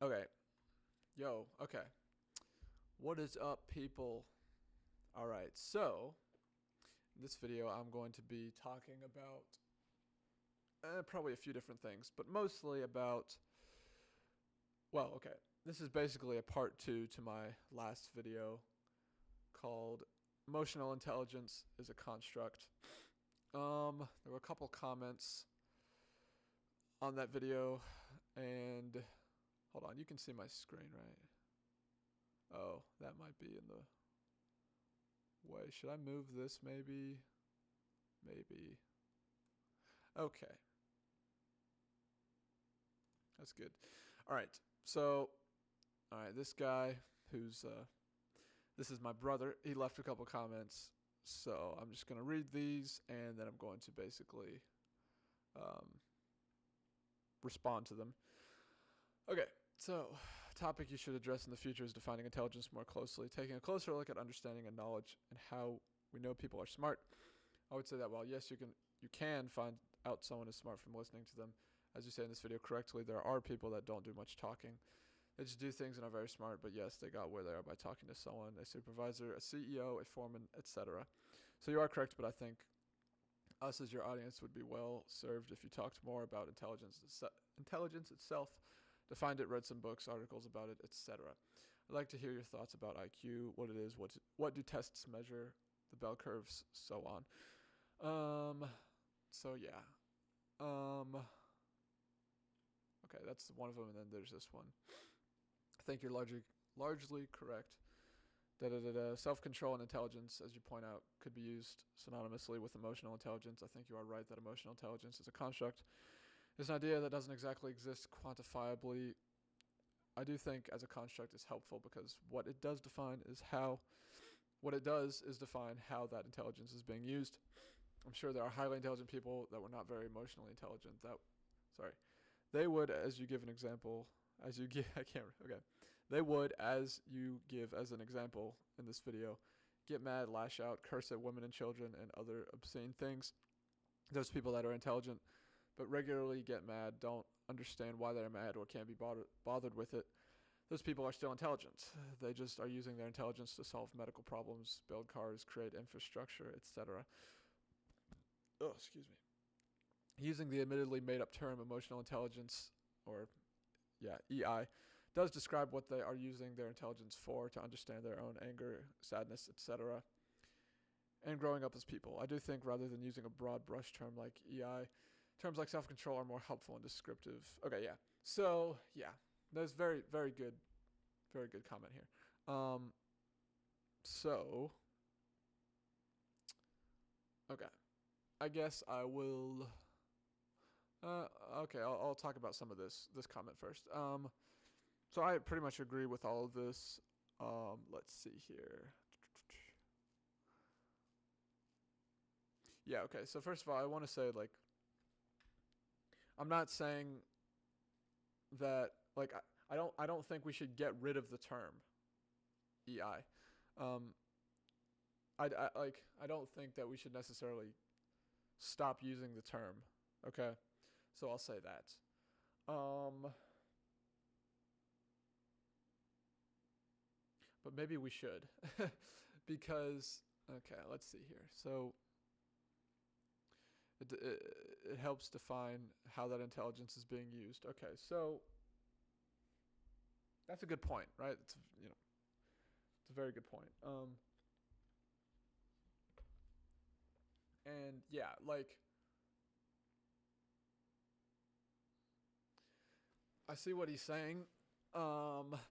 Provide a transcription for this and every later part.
Okay. Yo, okay. What is up, people? Alright, so, in this video, I'm going to be talking about probably a few different things, but mostly about. Well, okay. This is basically a part two to my last video called Emotional Intelligence is a Construct. There were a couple comments on that video, and hold on, you can see my screen, right? Oh, that might be in the way. Should I move this maybe? Maybe. Okay. That's good. All right. So, all right, this guy who's this is my brother. He left a couple comments. So, I'm just going to read these and then I'm going to basically um, respond to them. Okay. So, topic you should address in the future is defining intelligence more closely, taking a closer look at understanding and knowledge and how we know people are smart. I would say that while yes, you can find out someone is smart from listening to them, as you say in this video correctly, there are people that don't do much talking. They just do things and are very smart, but yes, they got where they are by talking to someone, a supervisor, a CEO, a foreman, etc. So you are correct, but I think us as your audience would be well served if you talked more about intelligence itself, defined it, read some books, articles about it, etc. I'd like to hear your thoughts about IQ, what it is, what do tests measure, the bell curves, so on. So yeah. Um, okay, that's one of them, and then there's this one. I think you're largely correct. Self-control and intelligence, as you point out, could be used synonymously with emotional intelligence. I think you are right that emotional intelligence is a construct. It's an idea that doesn't exactly exist quantifiably. I do think as a construct is helpful because what it does define how that intelligence is being used. I'm sure there are highly intelligent people that were not very emotionally intelligent. They would, as you give an example, as you give, I can't, okay. They would, as you give as an example in this video, get mad, lash out, curse at women and children, and other obscene things. Those people that are intelligent but regularly get mad, don't understand why they're mad, or can't be bothered with it. Those people are still intelligent. They just are using their intelligence to solve medical problems, build cars, create infrastructure, etc. Oh, excuse me. Using the admittedly made up term emotional intelligence, or EI, does describe what they are using their intelligence for, to understand their own anger, sadness, etc., and growing up as people. I do think rather than using a broad brush term like EI, terms like self-control are more helpful and descriptive. Okay, yeah. So, yeah. That's very good comment here. So, okay. I guess I will. Okay, I'll talk about some of this comment first. So I pretty much agree with all of this. Let's see here. Yeah, okay. So first of all, I want to say I'm not saying that I don't think we should get rid of the term EI. Um, I don't think that we should necessarily stop using the term. Okay, so I'll say that. Um, but maybe we should, because okay, let's see here. So it helps define how that intelligence is being used. Okay, so that's a good point, right? It's a very good point. And yeah, I see what he's saying,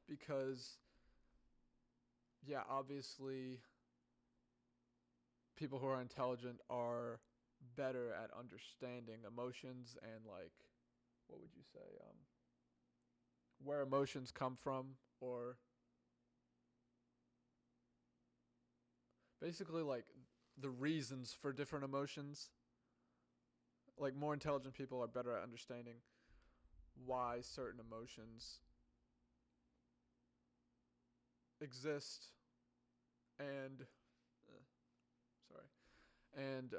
because yeah, obviously people who are intelligent are better at understanding emotions and what would you say, where emotions come from, or basically the reasons for different emotions. Like more intelligent people are better at understanding why certain emotions exist, and uh, sorry, and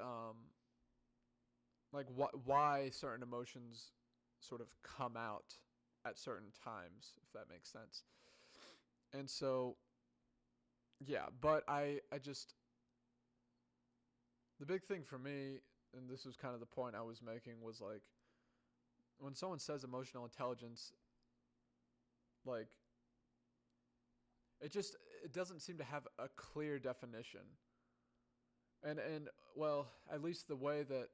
why certain emotions sort of come out at certain times, if that makes sense. And so, yeah, but I just, the big thing for me, and this was kind of the point I was making, was like, when someone says emotional intelligence, like, it doesn't seem to have a clear definition. And well, at least the way that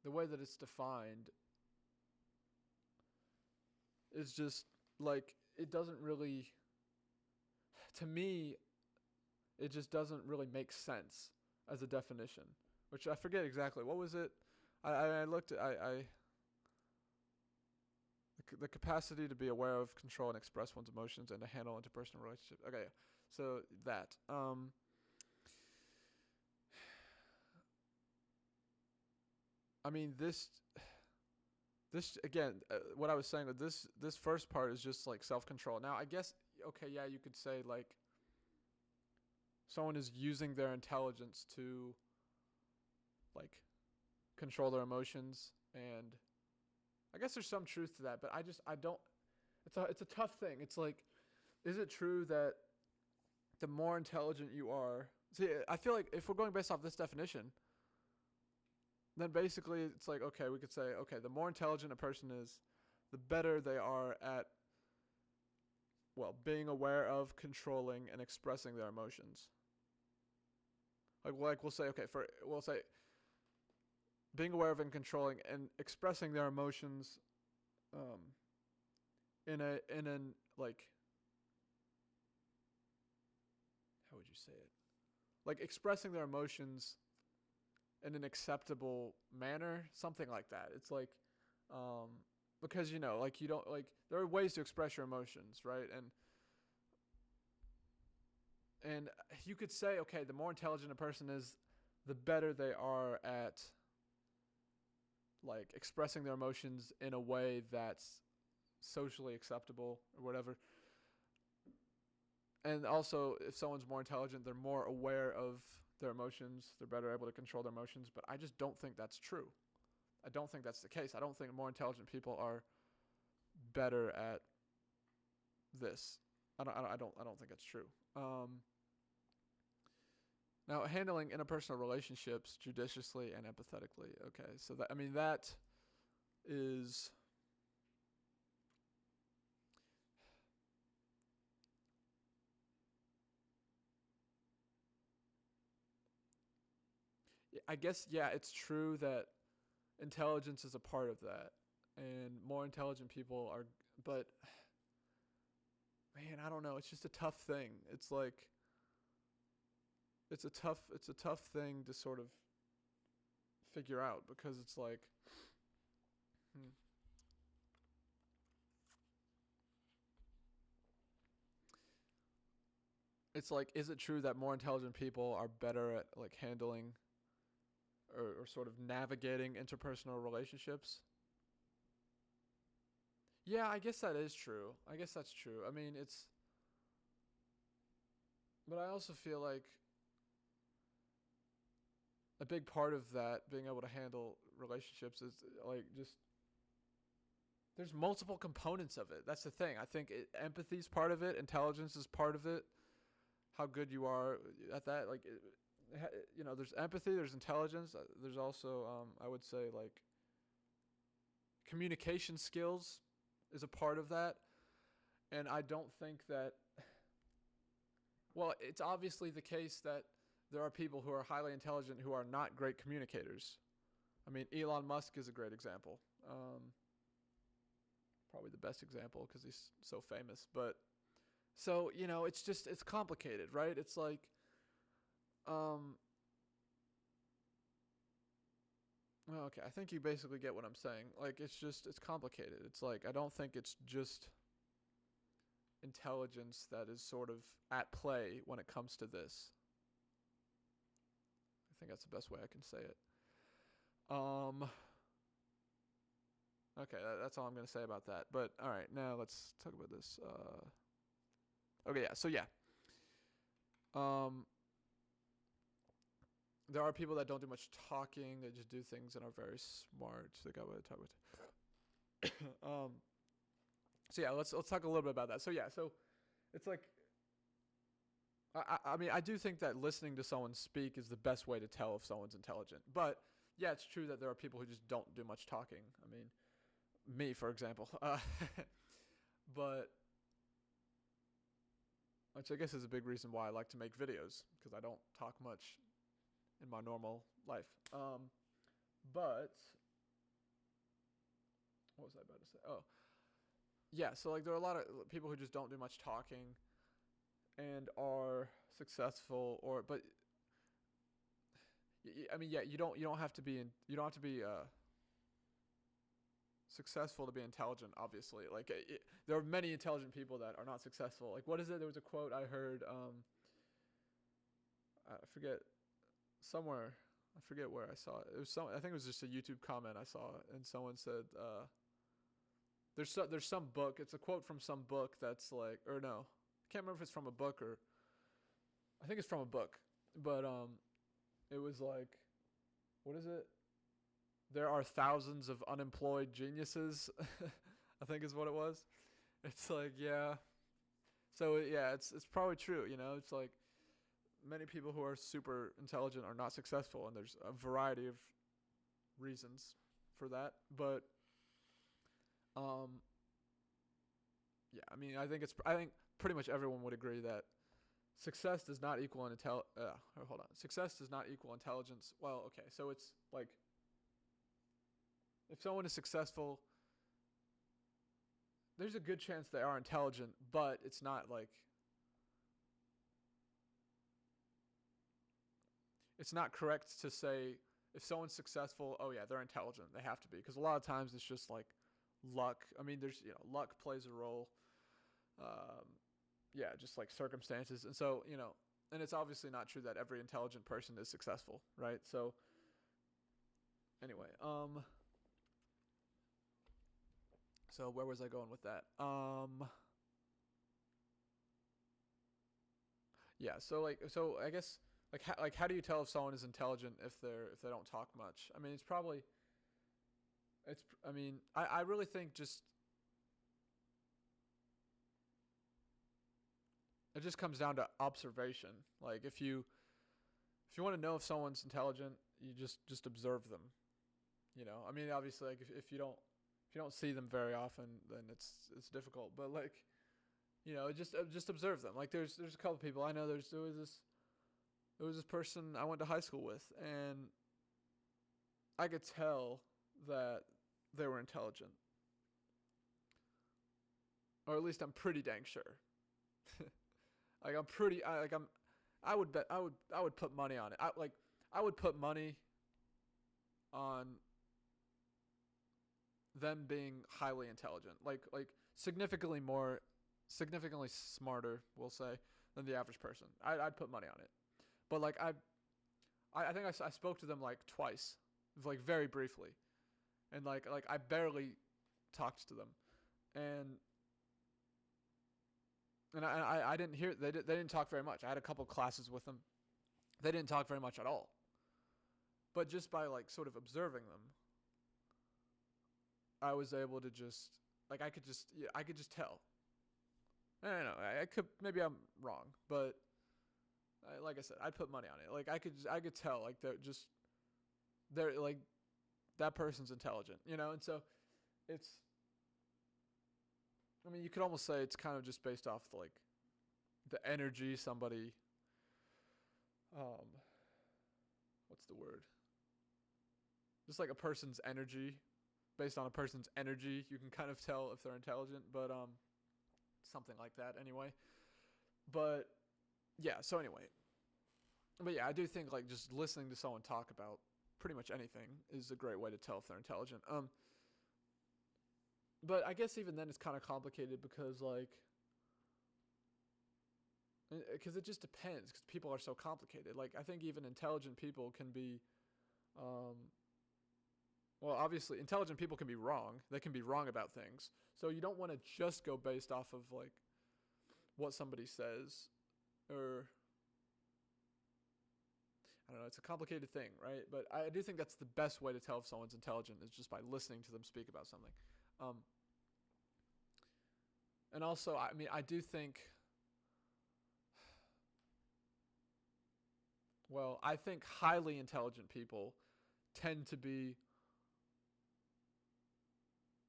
it's defined is just like, it doesn't really, to me, it just doesn't really make sense as a definition, which I forget exactly. What was it? I looked at, the capacity to be aware of, control, and express one's emotions and to handle interpersonal relationships. Okay, so that. I mean, this again, what I was saying with this first part is just like self-control. Now, I guess, okay, yeah, you could say like someone is using their intelligence to like control their emotions, and I guess there's some truth to that, but I don't, it's a tough thing. It's like, is it true that the more intelligent you are, see, I feel like if we're going based off this definition, then basically it's like, okay, we could say, okay, the more intelligent a person is, the better they are at, well, being aware of, controlling, and expressing their emotions. Like we'll say, okay, we'll say being aware of and controlling and expressing their emotions, in an like, how would you say it? Like expressing their emotions in an acceptable manner, something like that. It's like, because like you don't like, there are ways to express your emotions, right? And you could say, okay, the more intelligent a person is, the better they are at like expressing their emotions in a way that's socially acceptable or whatever. And also, if someone's more intelligent, they're more aware of their emotions, they're better able to control their emotions, but I just don't think that's true. I don't think that's the case. I don't think more intelligent people are better at this. I don't think that's true. Now, handling interpersonal relationships judiciously and empathetically. Okay, so that is, I guess, yeah, it's true that intelligence is a part of that, and more intelligent people are, but man, I don't know. It's just a tough thing. It's like, it's a tough thing to sort of figure out, because it's like, hmm. It's like, is it true that more intelligent people are better at like handling, or sort of navigating interpersonal relationships? Yeah, I guess that is true. I guess that's true. I mean, but I also feel like a big part of that being able to handle relationships is like, just, there's multiple components of it. That's the thing. I think empathy is part of it, intelligence is part of it, how good you are at that. Like, there's empathy, there's intelligence, there's also, I would say, like, communication skills is a part of that. And I don't think that, well, it's obviously the case that there are people who are highly intelligent who are not great communicators. I mean, Elon Musk is a great example. Probably the best example because he's so famous. But so, it's complicated, right? It's like, well, okay, I think you basically get what I'm saying. Like, it's complicated. It's like, I don't think it's just intelligence that is sort of at play when it comes to this. I think that's the best way I can say it. Okay, that's all I'm going to say about that. But all right, now let's talk about this. Okay, yeah. So yeah. There are people that don't do much talking. They just do things and are very smart. They got what I talk about. So yeah, let's talk a little bit about that. So yeah, so it's like I mean, I do think that listening to someone speak is the best way to tell if someone's intelligent. But yeah, it's true that there are people who just don't do much talking. I mean, me, for example. But which I guess is a big reason why I like to make videos because I don't talk much in my normal life. But what was I about to say? Oh, yeah. So like, there are a lot of people who just don't do much talking and are successful, or but I mean, yeah, you don't have to be successful to be intelligent. Obviously, like there are many intelligent people that are not successful. Like, what is it? There was a quote I heard. I forget somewhere. I forget where I saw it. It was some. I think it was just a YouTube comment I saw, and someone said, there's some book. It's a quote from some book that's like, or no, I can't remember if it's from a book or I think it's from a book, but it was like, what is it? There are thousands of unemployed geniuses. I think is what it was. It's like, yeah. So yeah, it's probably true. You know, it's like many people who are super intelligent are not successful, and there's a variety of reasons for that. But um, yeah, I mean, I think pretty much everyone would agree that success does not equal hold on. Success does not equal intelligence. Well, okay, so it's like if someone is successful, there's a good chance they are intelligent, but it's not like it's not correct to say if someone's successful, oh yeah, they're intelligent. They have to be because a lot of times it's just like luck. I mean, there's luck plays a role. Um, yeah, just like circumstances, and so and it's obviously not true that every intelligent person is successful, right? So anyway, so where was I going with that? Yeah, so I guess how do you tell if someone is intelligent if they don't talk much? I mean, I mean, I really think just it just comes down to observation. Like if you want to know if someone's intelligent, you just observe them. I mean, obviously, like if you don't see them very often, then it's difficult. But like, just observe them. Like there's a couple of people I know. There was this person I went to high school with, and I could tell that they were intelligent, or at least I'm pretty dang sure. Like I'm pretty, I, like I'm, I would bet, I would put money on it. I would put money on them being highly intelligent, like significantly smarter, we'll say, than the average person. I'd put money on it. But like I think I spoke to them like twice, like very briefly, and like I barely talked to them, and I didn't hear they didn't talk very much. I had a couple classes with them. They didn't talk very much at all. But just by like sort of observing them, I was able to just like I could just tell. I don't know. I could maybe I'm wrong, but like I said, I'd put money on it. Like I could tell like they're like that person's intelligent, and so it's I mean, you could almost say it's kind of just based off the energy somebody um what's the word? Just like a person's energy, based on a person's energy, you can kind of tell if they're intelligent, but something like that anyway. But yeah, so anyway. But yeah, I do think like just listening to someone talk about pretty much anything is a great way to tell if they're intelligent. But I guess even then it's kind of complicated because because it just depends because people are so complicated. Like I think even intelligent people can be um well, obviously intelligent people can be wrong. They can be wrong about things. So you don't want to just go based off of like what somebody says or I don't know, it's a complicated thing, right? But I do think that's the best way to tell if someone's intelligent is just by listening to them speak about something. Um And also, I mean, I do think. Well, I think highly intelligent people tend to be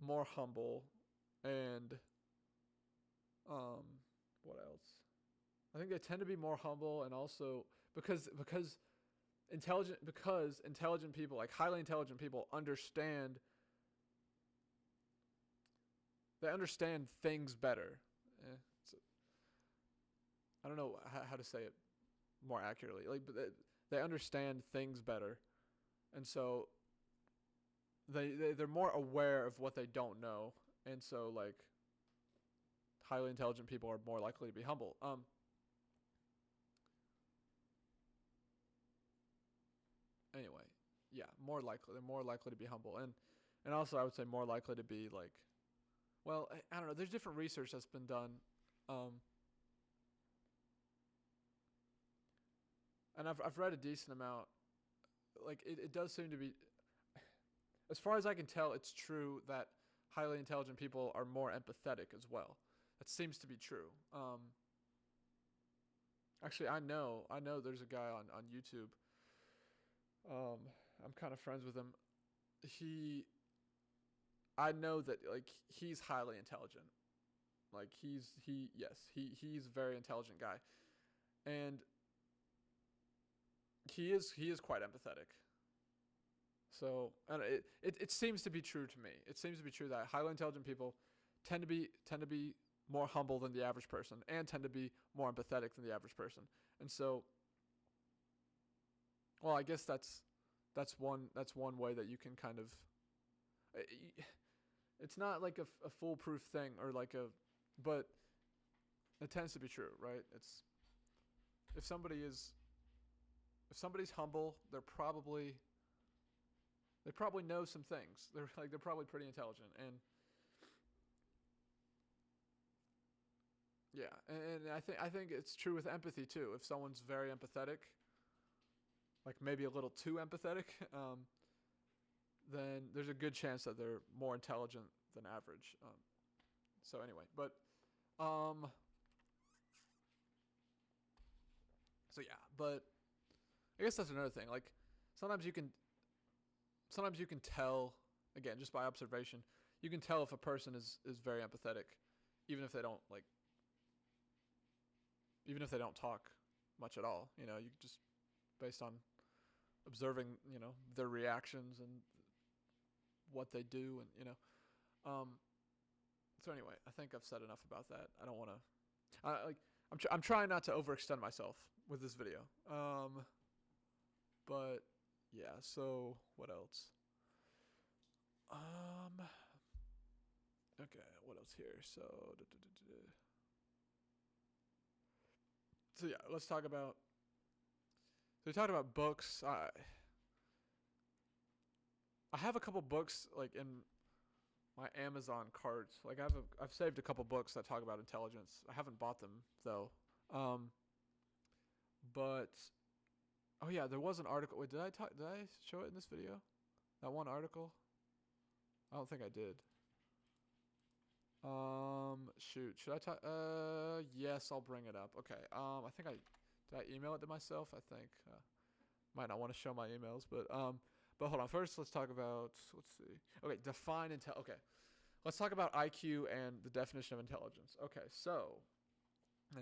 more humble and um what else? I think they tend to be more humble and also because intelligent people, like highly intelligent people, they understand things better. Eh, I don't know how to say it more accurately. Like, but they understand things better, and so they're more aware of what they don't know, and so like highly intelligent people are more likely to be humble. Anyway, yeah, more likely they're more likely to be humble, and also I would say more likely to be like, well, I don't know. There's different research that's been done, um, and I've read a decent amount. Like it does seem to be, as far as I can tell, it's true that highly intelligent people are more empathetic as well. That seems to be true. Actually, I know there's a guy on YouTube. Um, I'm kind of friends with him. He, I know that like he's highly intelligent. Like he's a very intelligent guy, and he is quite empathetic. So, and it seems to be true to me. It seems to be true that highly intelligent people tend to be more humble than the average person and tend to be more empathetic than the average person. And so, well, I guess that's one way that you can kind of it's not like a foolproof thing or like a but it tends to be true, right? It's if somebody is if somebody's humble, they probably know some things. They're probably pretty intelligent, and yeah, and I think it's true with empathy too. If someone's very empathetic, like maybe a little too empathetic, then there's a good chance that they're more intelligent than average. So anyway, but um, so yeah, but I guess that's another thing. Like sometimes you can sometimes you can tell again just by observation. You can tell if a person is very empathetic, even if they don't like even if they don't talk much at all. You just based on observing, their reactions and what they do, and So anyway, I think I've said enough about that. I don't want to. Like, I'm trying not to overextend myself with this video. But yeah. So what else? Um. Okay. What else here? So yeah. Let's talk about. So we talked about books. I have a couple books like in my Amazon carts. Like I've saved a couple books that talk about intelligence. I haven't bought them though. Um, but oh yeah, there was an article. Wait, Did I show it in this video? That one article? I don't think I did. Shoot. Should I talk? Yes, I'll bring it up. Okay. I think did I email it to myself? I think. Might not want to show my emails, but hold on. First, let's talk about. Let's see. Okay, define intel. Okay, let's talk about IQ and the definition of intelligence. Okay, so,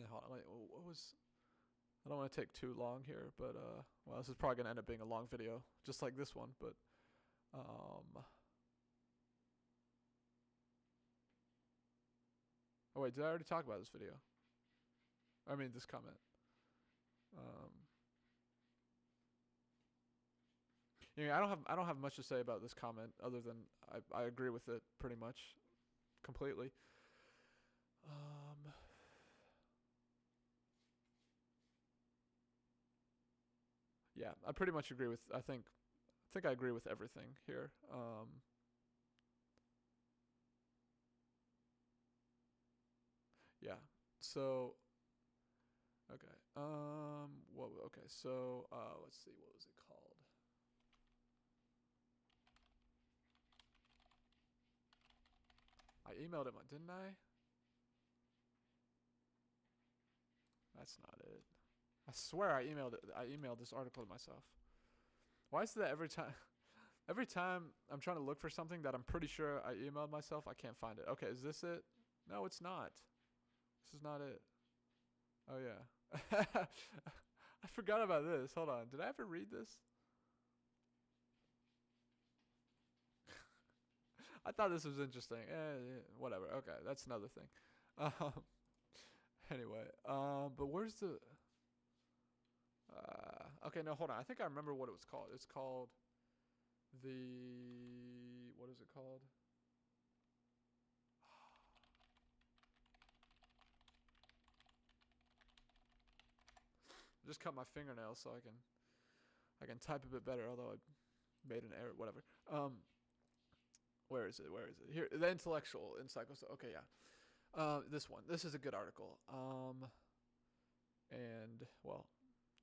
hold on. Wait, what was? I don't want to take too long here, but well, this is probably gonna end up being a long video, just like this one. But um, oh wait, did I already talk about this video? I mean, this comment. Um, I don't have much to say about this comment other than I agree with it pretty much completely. Um, yeah, I pretty much agree with. I think I agree with everything here. Yeah. So okay. What? Okay. So let's see. What was it called? I emailed him, didn't I? That's not it. I swear I emailed this article to myself. Why is that every time? Every time I'm trying to look for something that I'm pretty sure I emailed myself, I can't find it. Okay, is this it? No, it's not. This is not it. Oh yeah. I forgot about this. Hold on. Did I ever read this? I thought this was interesting. Whatever. Okay, that's another thing. Um, anyway, but where's the? Okay, no, hold on. I think I remember what it was called. It's called the. What is it called? Just cut my fingernails so I can type a bit better. Although I made an error. Whatever. Where is it? Where is it? Here, the intellectual encyclopedia. Okay, yeah. This one. This is a good article. And well,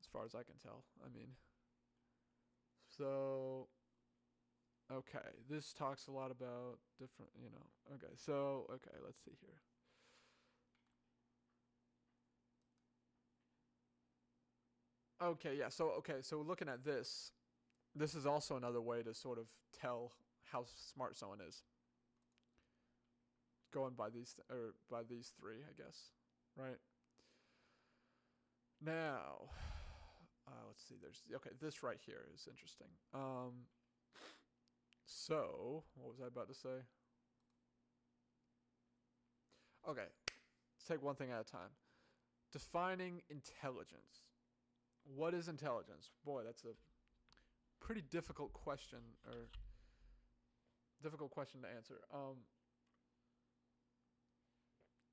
as far as I can tell, I mean, so okay, this talks a lot about different, Okay, so okay, let's see here. Okay, yeah. So looking at this, this is also another way to sort of tell how smart someone is. Going by by these three, I guess. Right now, let's see. This right here is interesting. So what was I about to say? Okay, let's take one thing at a time. Defining intelligence. What is intelligence? Boy, that's a pretty difficult question, or difficult question to answer.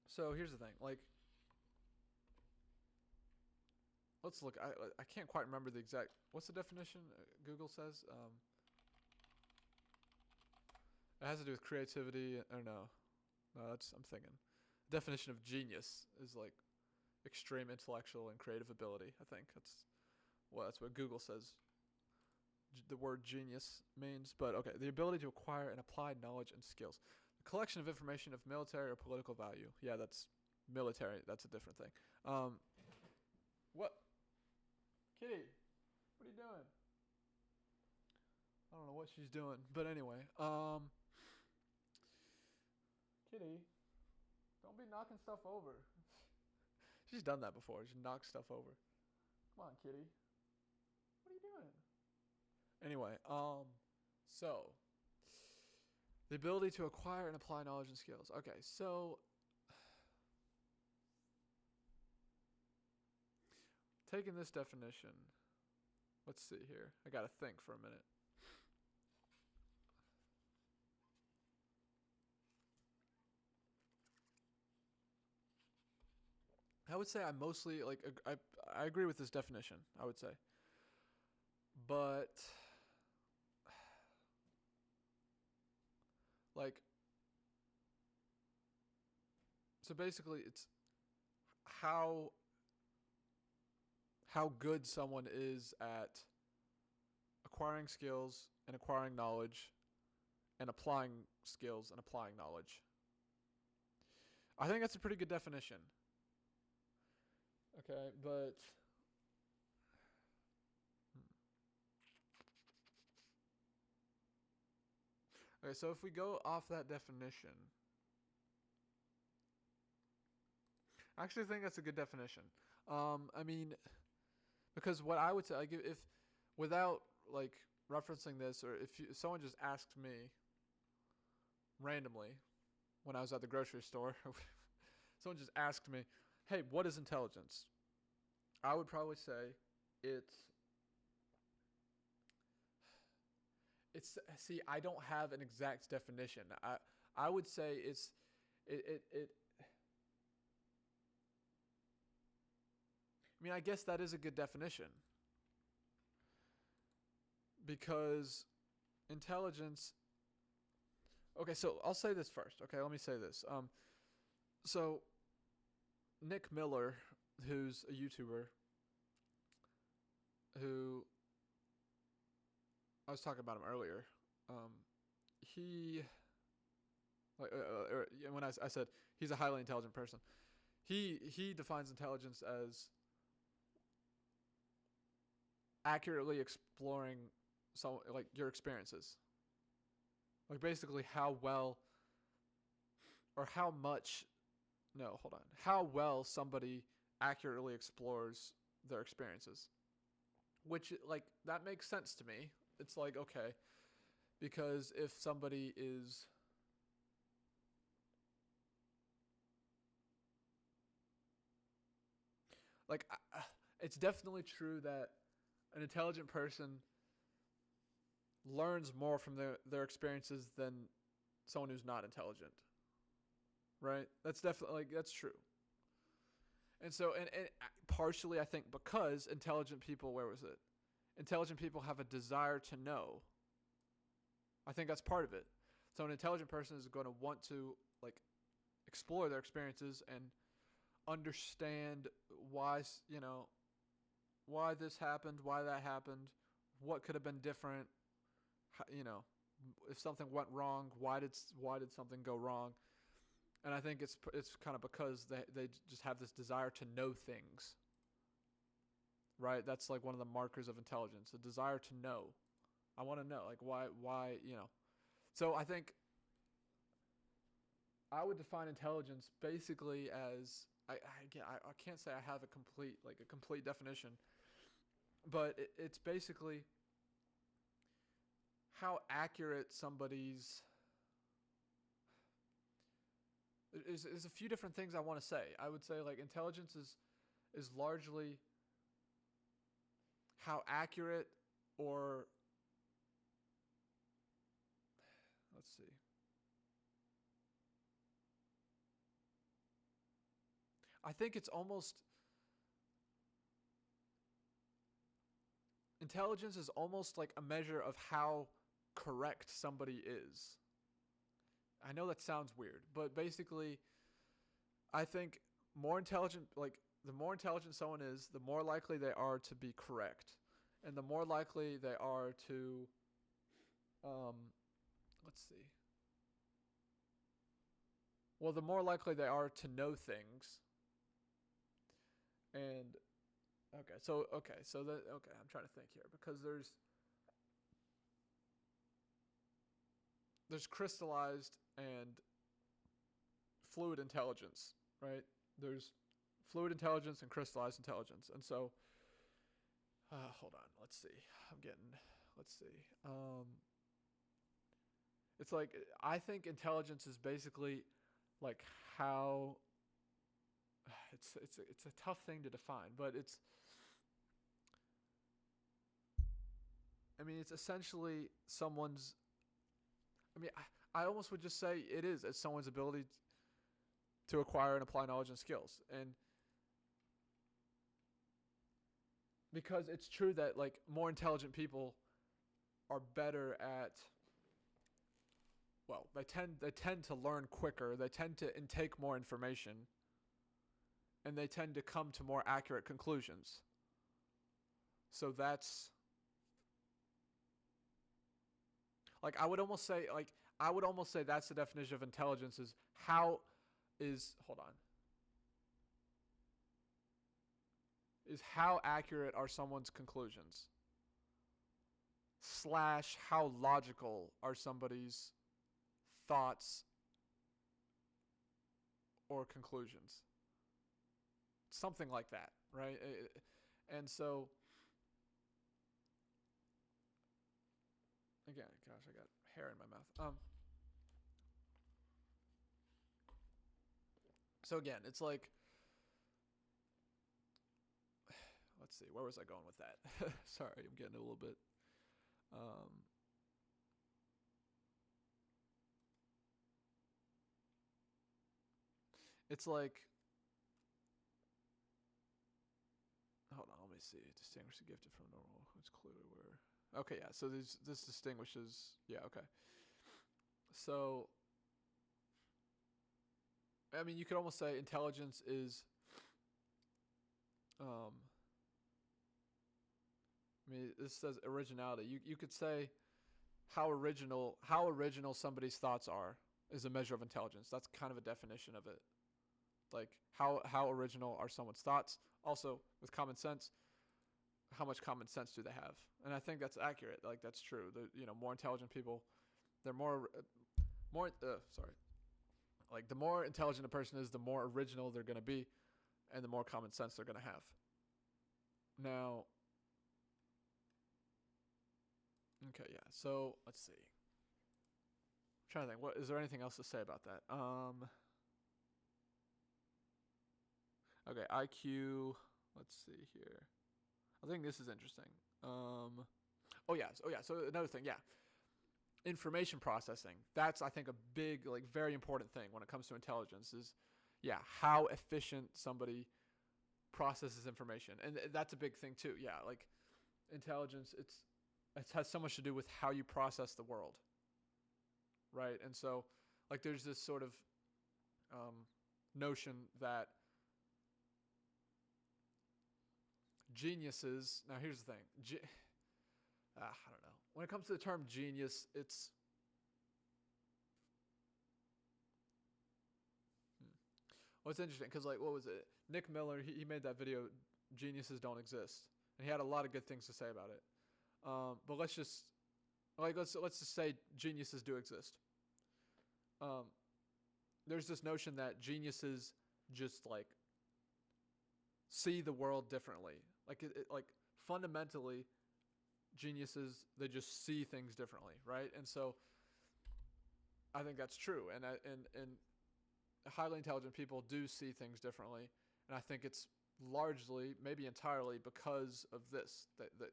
So here's the thing. Like, let's look. I can't quite remember the exact. What's the definition? Google says. It has to do with creativity. Or no, that's I'm thinking. Definition of genius is like extreme intellectual and creative ability. I think that's what Google says. The word genius means, but okay, the ability to acquire and apply knowledge and skills. The collection of information of military or political value. Yeah, that's military. That's a different thing. What? Kitty, what are you doing? I don't know what she's doing, but anyway, Kitty, don't be knocking stuff over. She's done that before. She knocks stuff over. Come on, Kitty. What are you doing? Anyway, so the ability to acquire and apply knowledge and skills. Okay, so taking this definition, let's see here. I gotta think for a minute. I would say I mostly like I agree with this definition. I would say, but like so basically it's how good someone is at acquiring skills and acquiring knowledge and applying skills and applying knowledge. I think that's a pretty good definition. Okay, but okay, so if we go off that definition, I actually think that's a good definition. I mean, because what I would say, like, if without like referencing this, or if someone just asked me randomly when I was at the grocery store, someone just asked me, "Hey, what is intelligence?" I would probably say it's see, I don't have an exact definition. I would say it I mean, I guess that is a good definition because intelligence. Okay, so I'll say this first. Okay, let me say this. So Nick Miller, who's a YouTuber, who I was talking about him earlier. He when I said he's a highly intelligent person, he defines intelligence as accurately exploring like your experiences. Like basically how well or how much no, hold on. How well somebody accurately explores their experiences. Which like that makes sense to me. It's like okay, because if somebody is like it's definitely true that an intelligent person learns more from their experiences than someone who's not intelligent. Right? That's definitely like that's true. And so and partially I think because intelligent people, where was it? Intelligent people have a desire to know. I think that's part of it. So an intelligent person is going to want to like explore their experiences and understand why, why this happened, why that happened, what could have been different, you know, if something went wrong, why did something go wrong? And I think it's kind of because they just have this desire to know things. Right? That's like one of the markers of intelligence, a desire to know. I want to know like why. So I think I would define intelligence basically as I can't say I have a complete definition, but it's basically how accurate somebody's is a few different things I want to say. I would say like intelligence is largely how accurate or let's see. I think it's almost intelligence is almost like a measure of how correct somebody is. I know that sounds weird, but basically I think more intelligent like the more intelligent someone is, the more likely they are to be correct. And the more likely they are to um let's see. Well, the more likely they are to know things. And okay, I'm trying to think here because there's crystallized and fluid intelligence, right? There's fluid intelligence and crystallized intelligence. And so hold on, let's see. Let's see. It's like I think intelligence is basically like how it's a tough thing to define, but it's essentially someone's I almost would just say it is it's someone's ability to acquire and apply knowledge and skills. And because it's true that like more intelligent people are better at they tend to learn quicker, they tend to intake more information, and they tend to come to more accurate conclusions. So that's like I would almost say that's the definition of intelligence is how is hold on. Is how accurate are someone's conclusions? Slash how logical are somebody's thoughts or conclusions? Something like that, right? And so again, gosh, I got hair in my mouth. So again, it's like, let's see, where was I going with that? Sorry, I'm getting a little bit. It's like, hold on, let me see. Distinguish the gifted from normal. It's clearly where. Okay, yeah. So this distinguishes. Yeah, okay. So you could almost say intelligence is this says originality. You could say how original somebody's thoughts are is a measure of intelligence. That's kind of a definition of it. Like how original are someone's thoughts? Also, with common sense, how much common sense do they have? And I think that's accurate. Like that's true. More intelligent people, they're like the more intelligent a person is, the more original they're going to be, and the more common sense they're going to have. Now, okay, yeah. So let's see. I'm trying to think. What is there anything else to say about that? Okay, IQ. Let's see here. I think this is interesting. Oh yeah. So another thing, yeah. Information processing. That's I think a big, like, very important thing when it comes to intelligence. Is, yeah, how efficient somebody processes information, and that's a big thing too. Yeah, like intelligence. It has so much to do with how you process the world, right? And so, like, there's this sort of notion that geniuses. Now, here's the thing. I don't know. When it comes to the term genius, it's well, it's interesting because, like, what was it? Nick Miller, he made that video, "Geniuses Don't Exist," and he had a lot of good things to say about it. But let's just say geniuses do exist. There's this notion that geniuses just like see the world differently. Like fundamentally, geniuses, they just see things differently, right? And so I think that's true, and highly intelligent people do see things differently, and I think it's largely, maybe entirely, because of this. That the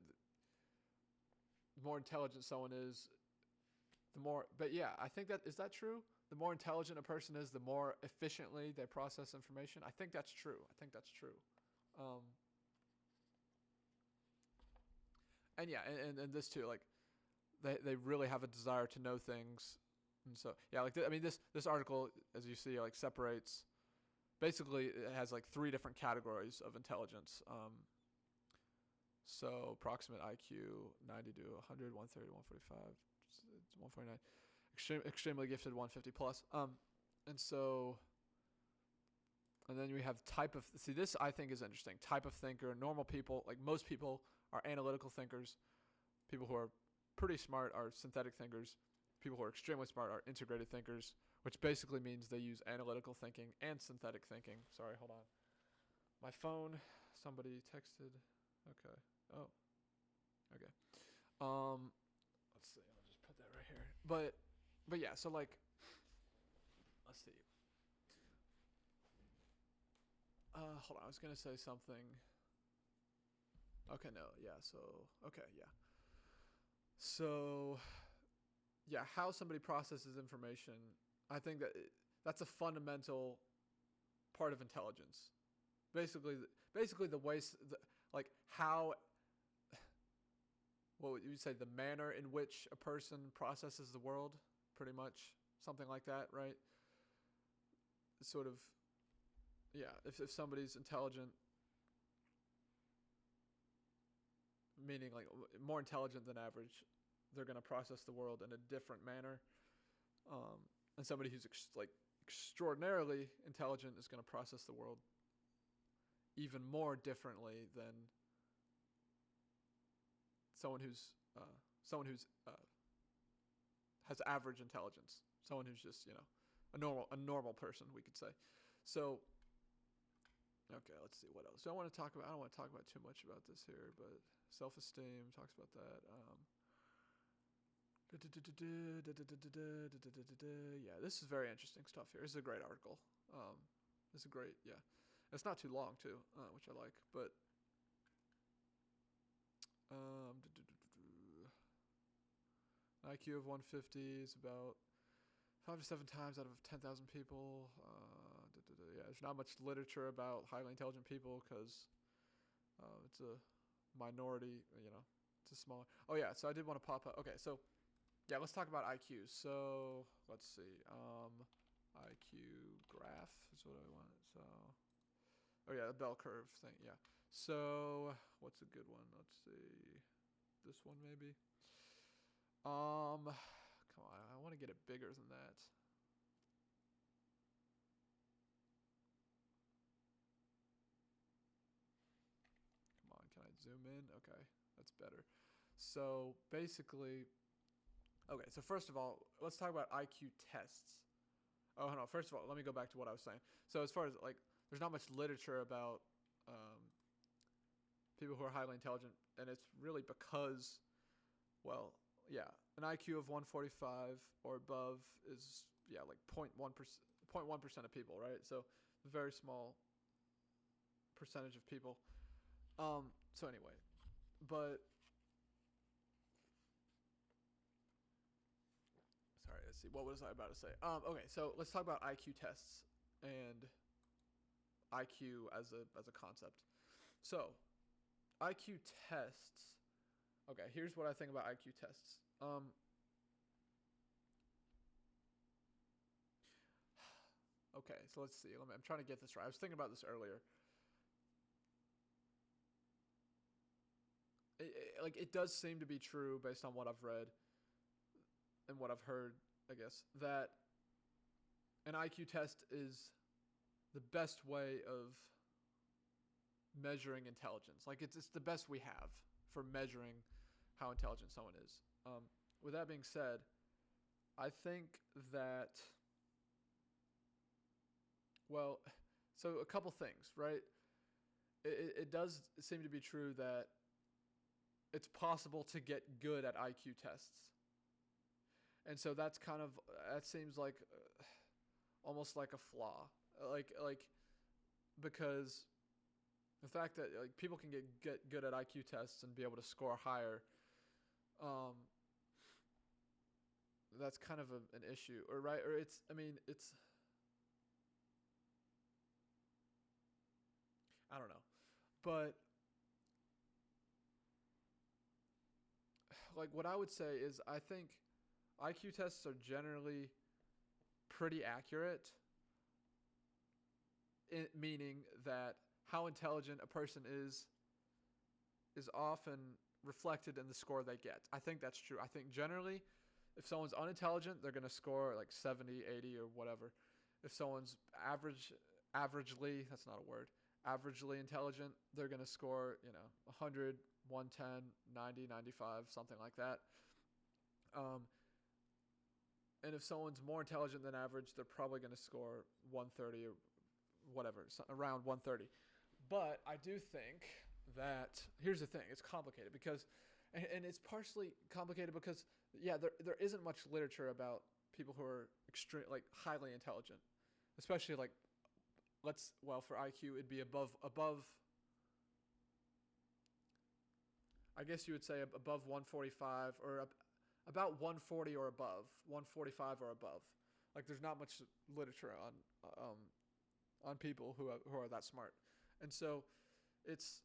more intelligent someone is, the more. But yeah, I think is that true? The more intelligent a person is, the more efficiently they process information. I think that's true. And yeah, and this too, like they really have a desire to know things, and so yeah, like this article, as you see, like separates. Basically, it has like 3 different categories of intelligence. So approximate IQ 90 to 100, 130, 145, 149, extremely gifted 150 plus. And so, and then we have type of. See, this I think is interesting. Type of thinker. Normal people, like most people, are analytical thinkers. People who are pretty smart are synthetic thinkers. People who are extremely smart are integrated thinkers, which basically means they use analytical thinking and synthetic thinking. Sorry, hold on. My phone, somebody texted. Okay. Oh. Okay. Let's see. I'll just put that right here. But yeah, so like, let's see. Hold on. I was gonna say something. Okay, no. Yeah. So, okay, yeah. So, yeah, how somebody processes information, I think that's a fundamental part of intelligence. Basically, the way, like how, what would you say, the manner in which a person processes the world, pretty much something like that, right? Sort of, yeah. If somebody's intelligent, meaning like more intelligent than average, they're going to process the world in a different manner. And somebody who's extraordinarily intelligent is going to process the world even more differently than someone who's has average intelligence, someone who's just a normal person, we could say. So okay, let's see what else. I don't want to talk about too much about this here, but self-esteem talks about that. Yeah, this is very interesting stuff here. This is a great article. This is great. Yeah, it's not too long too, which I like. But IQ of 150 is about 5 to 7 times out of 10,000 people. Yeah, there's not much literature about highly intelligent people because it's a minority. It's a small. Oh yeah, so I did want to pop up. Okay, so yeah, let's talk about IQ. So let's see. IQ graph is what I want. So, oh yeah, the bell curve thing. Yeah. So what's a good one? Let's see. This one maybe. Come on, I want to get it bigger than that. Come on, can I zoom in. Okay, that's better. So basically, okay. So first of all, let's talk about IQ tests. Oh no, first of all, let me go back to what I was saying. So as far as like, there's not much literature about people who are highly intelligent, and it's really because, well, yeah, an IQ of 145 or above is like 0.1% of people, right? So a very small percentage of people. So anyway, but sorry, let's see. What was I about to say? Okay, so let's talk about IQ tests and IQ as a concept. So, IQ tests. Okay, here's what I think about IQ tests. Okay, so let's see. I'm trying to get this right. I was thinking about this earlier. It does seem to be true based on what I've read and what I've heard, I guess, that an IQ test is the best way of measuring intelligence. Like it's the best we have for measuring how intelligent someone is. With that being said, I think that, well, so a couple things, right? It does seem to be true that it's possible to get good at IQ tests. And so that seems like almost like a flaw. Like because the fact that like people can get good at IQ tests and be able to score higher, that's kind of an issue, or right? Or it's I don't know, but like what I would say is I think IQ tests are generally pretty accurate, meaning that how intelligent a person is often reflected in the score they get. I think that's true. I think generally, if someone's unintelligent, they're going to score like 70, 80, or whatever. If someone's averagely, that's not a word, averagely intelligent, they're going to score, 100, 110, 90, 95, something like that. And if someone's more intelligent than average, they're probably going to score 130 or whatever, around 130. But I do think that, here's the thing, it's complicated because, and it's partially complicated because, yeah, there isn't much literature about people who are highly intelligent, especially like, for IQ, it'd be above, I guess you would say above 145 or about 140 or above, 145 or above. Like there's not much literature on people who are that smart. And so it's,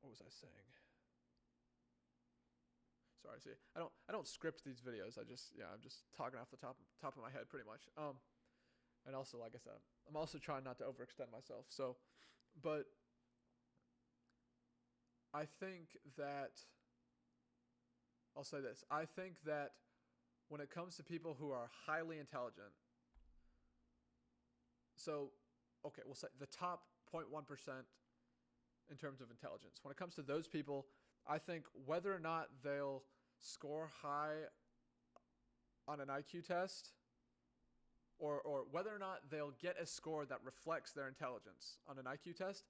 what was I saying? Sorry, see, I don't script these videos. I'm just talking off the top of my head pretty much. And also, like I said, I'm also trying not to overextend myself. So, but I think that, I'll say this. I think that when it comes to people who are highly intelligent, so, okay, we'll say the top 0.1% in terms of intelligence. When it comes to those people, I think whether or not they'll score high on an IQ test or whether or not they'll get a score that reflects their intelligence on an IQ test,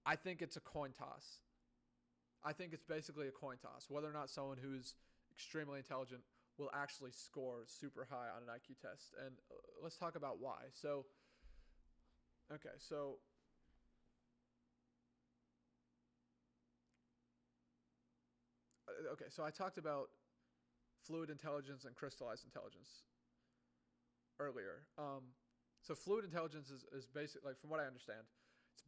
I think it's a coin toss. I think it's basically a coin toss. Whether or not someone who's extremely intelligent will actually score super high on an IQ test. And let's talk about why. So, okay, so I talked about fluid intelligence and crystallized intelligence earlier. So fluid intelligence is basic, like from what I understand, it's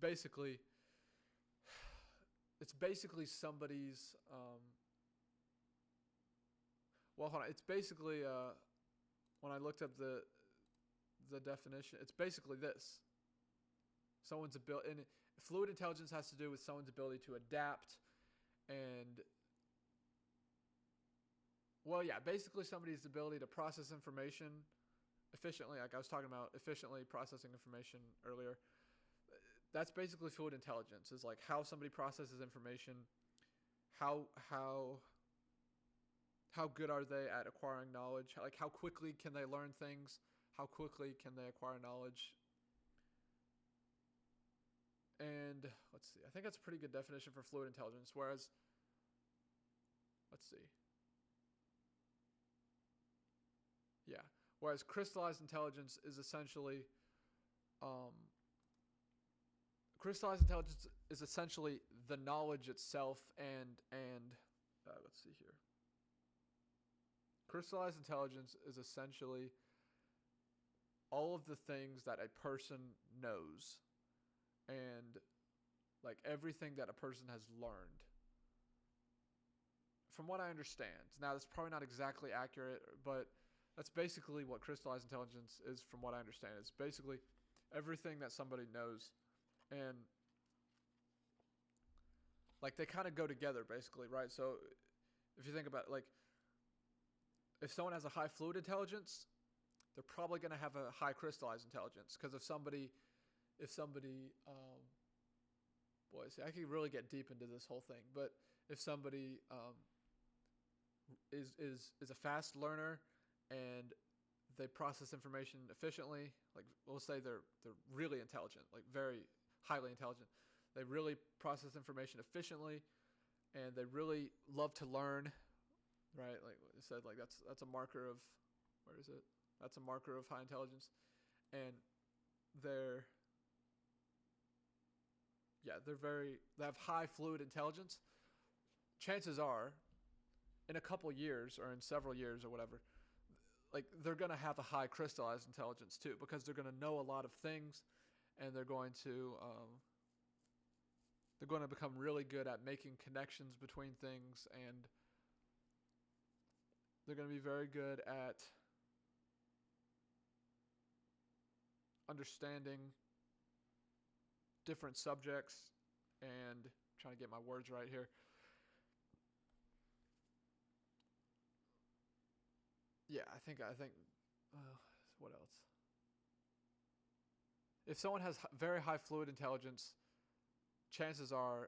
basically somebody's well, hold on. It's basically when I looked up the definition, it's basically this: someone's ability. And fluid intelligence has to do with someone's ability to adapt and, well, yeah, basically somebody's ability to process information efficiently. Like I was talking about efficiently processing information earlier. that's basically fluid intelligence, is like how somebody processes information, how how how good are they at acquiring knowledge, like how quickly can they learn things, how quickly can they acquire knowledge. And let's see, I think that's a pretty good definition for fluid intelligence. Whereas, let's see, yeah, whereas crystallized intelligence is essentially, um, crystallized intelligence is essentially the knowledge itself, and let's see here. Crystallized intelligence is essentially all of the things that a person knows, and like everything that a person has learned. From what I understand, now that's probably not exactly accurate, but that's basically what crystallized intelligence is. From what I understand, it's basically everything that somebody knows, and like they kind of go together, basically, right? So if you think about it, like if someone has a high fluid intelligence, they're probably going to have a high crystallized intelligence, because if somebody boy, see, I could really get deep into this whole thing, but if somebody is a fast learner and they process information efficiently, like we'll say they're really intelligent, like very highly intelligent, they really process information efficiently, and they really love to learn, right? Like I said, like that's a marker of, where is it? That's a marker of high intelligence, and they're they have high fluid intelligence. Chances are, in a couple years or in several years or whatever, like they're going to have a high crystallized intelligence too, because they're going to know a lot of things, and they're going to become really good at making connections between things, and they're going to be very good at understanding different subjects, and I'm trying to get my words right here. Yeah, I think what else? If someone has very high fluid intelligence, chances are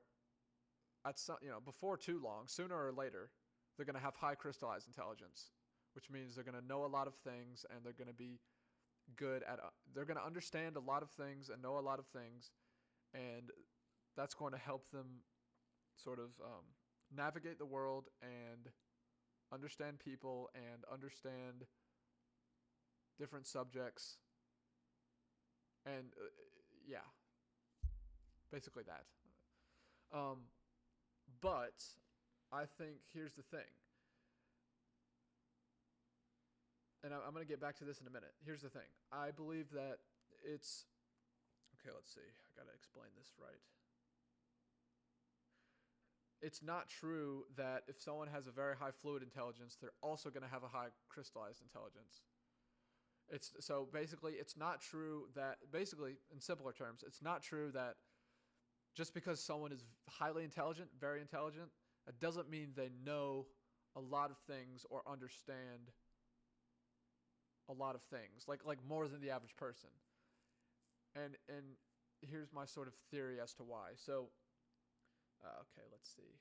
at some, before too long, sooner or later, they're going to have high crystallized intelligence, which means they're going to know a lot of things, and they're going to be good at they're going to understand a lot of things and know a lot of things, and that's going to help them sort of navigate the world and understand people and understand different subjects, and yeah, basically that. But I think here's the thing, and I'm going to get back to this in a minute. Here's the thing. I believe that it's okay. Let's see. I got to explain this right. It's not true that if someone has a very high fluid intelligence, they're also going to have a high crystallized intelligence. So basically, it's not true that, basically, in simpler terms, it's not true that just because someone is highly intelligent, very intelligent, it doesn't mean they know a lot of things or understand a lot of things, like more than the average person. And here's my sort of theory as to why. So, okay, let's see.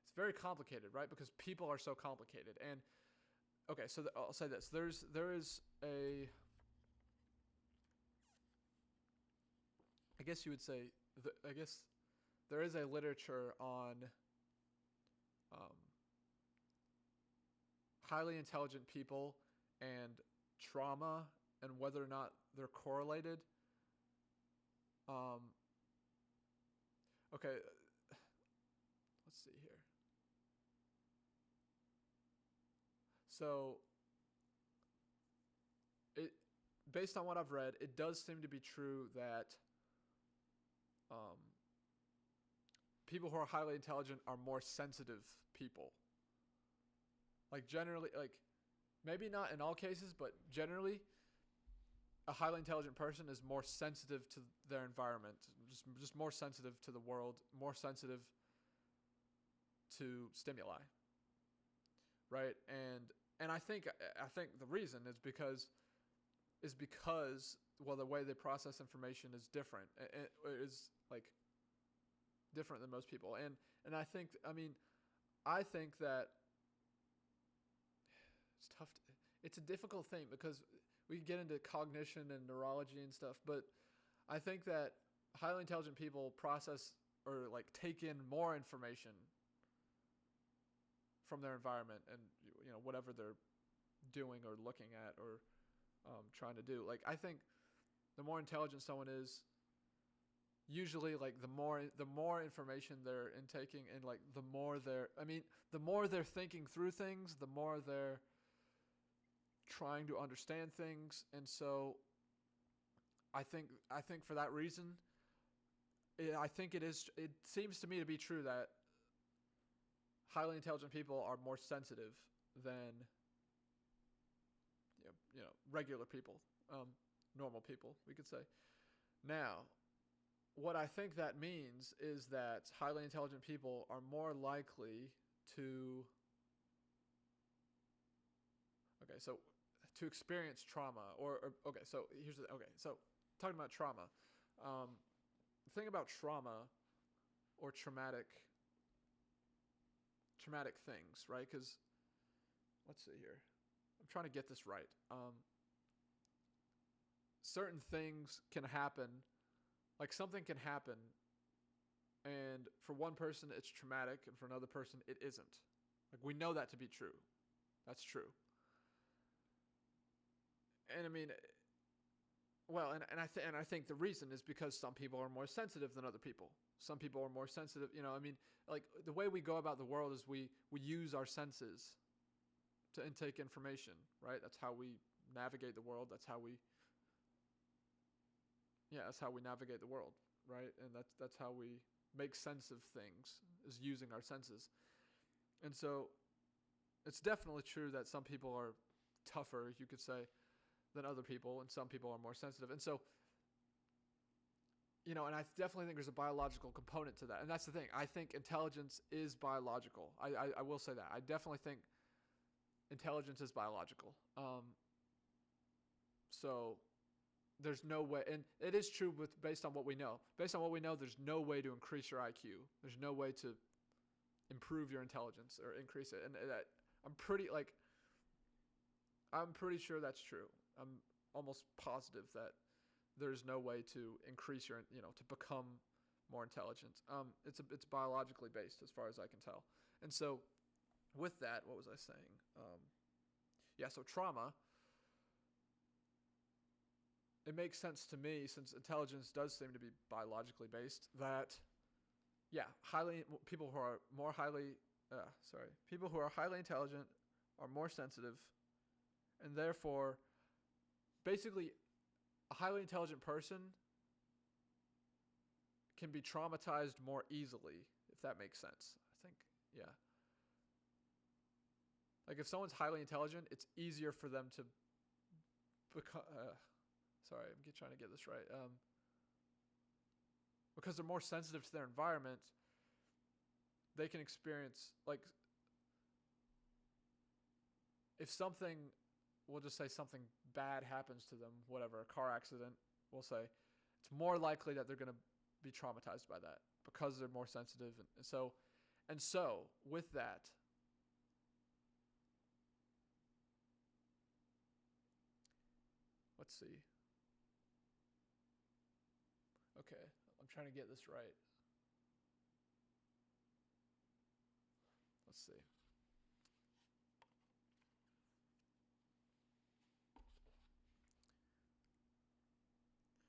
It's very complicated, right? Because people are so complicated. And okay, so I'll say this: there is a, I guess you would say, I guess there is a literature on highly intelligent people and trauma and whether or not they're correlated. Okay, let's see here. So, based on what I've read, it does seem to be true that people who are highly intelligent are more sensitive people. Like generally, like maybe not in all cases, but generally, a highly intelligent person is more sensitive to their environment, just more sensitive to the world, more sensitive to stimuli, right? And I think the reason is because is because, well, the way they process information is different. It is like different than most people. And I think, I think that it's tough. It's a difficult thing because we get into cognition and neurology and stuff, but I think that highly intelligent people process or like take in more information from their environment and whatever they're doing or looking at or trying to do. Like I think the more intelligent someone is, usually like the more information they're intaking and like the more they're thinking through things, the more they're trying to understand things. And so I think for that reason, it seems to me to be true that highly intelligent people are more sensitive than regular people, normal people, we could say. Now, what I think that means is that highly intelligent people are more likely to experience trauma so talking about trauma, the thing about trauma or traumatic things, right? Because let's see here, I'm trying to get this right. Certain things can happen, like something can happen, and for one person it's traumatic, and for another person it isn't. Like we know that to be true. That's true. And I mean, well, and I think the reason is because some people are more sensitive than other people. Some people are more sensitive. Like the way we go about the world is we use our senses to intake information, right? That's how we navigate the world. That's how we navigate the world, right? And that's how we make sense of things, is using our senses. And so it's definitely true that some people are tougher, you could say, than other people, and some people are more sensitive. And so, and I definitely think there's a biological component to that. And that's the thing. I think intelligence is biological. I will say that. I definitely think intelligence is biological. So there's no way, and it is true based on what we know. Based on what we know, there's no way to increase your IQ. There's no way to improve your intelligence or increase it. And I'm pretty sure that's true. I'm almost positive that there's no way to increase your, to become more intelligent. It's biologically based as far as I can tell. And so with that, what was I saying? So trauma, it makes sense to me, since intelligence does seem to be biologically based, that people who are highly intelligent are more sensitive, and therefore basically a highly intelligent person can be traumatized more easily, if that makes sense. I think, yeah. Like if someone's highly intelligent, it's easier for them to become, sorry, I'm trying to get this right. Because they're more sensitive to their environment, they can experience, like, if something, we'll just say something bad happens to them, whatever, a car accident, we'll say, it's more likely that they're going to be traumatized by that because they're more sensitive. And so with that, let's see. Okay, I'm trying to get this right. Let's see.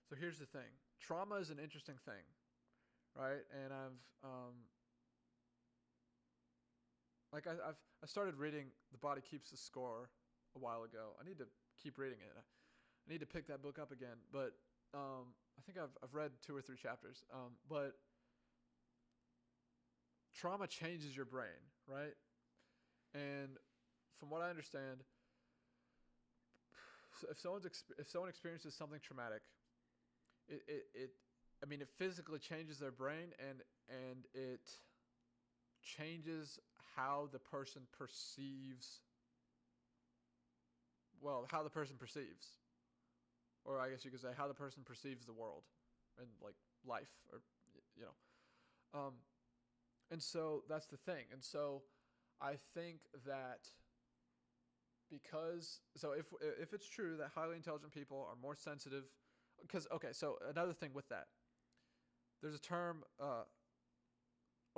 So here's the thing. Trauma is an interesting thing, right? And I started reading The Body Keeps the Score a while ago. I need to keep reading it. I need to pick that book up again. But I think I've read 2 or 3 chapters. But trauma changes your brain, right? And from what I understand, if someone experiences something traumatic, it physically changes their brain, and it changes how the person perceives. Well, how the person perceives. or I guess you could say how the person perceives the world and like life, or you know. And so that's the thing. And so I think that if it's true that highly intelligent people are more sensitive, because okay, so another thing with that, there's a term,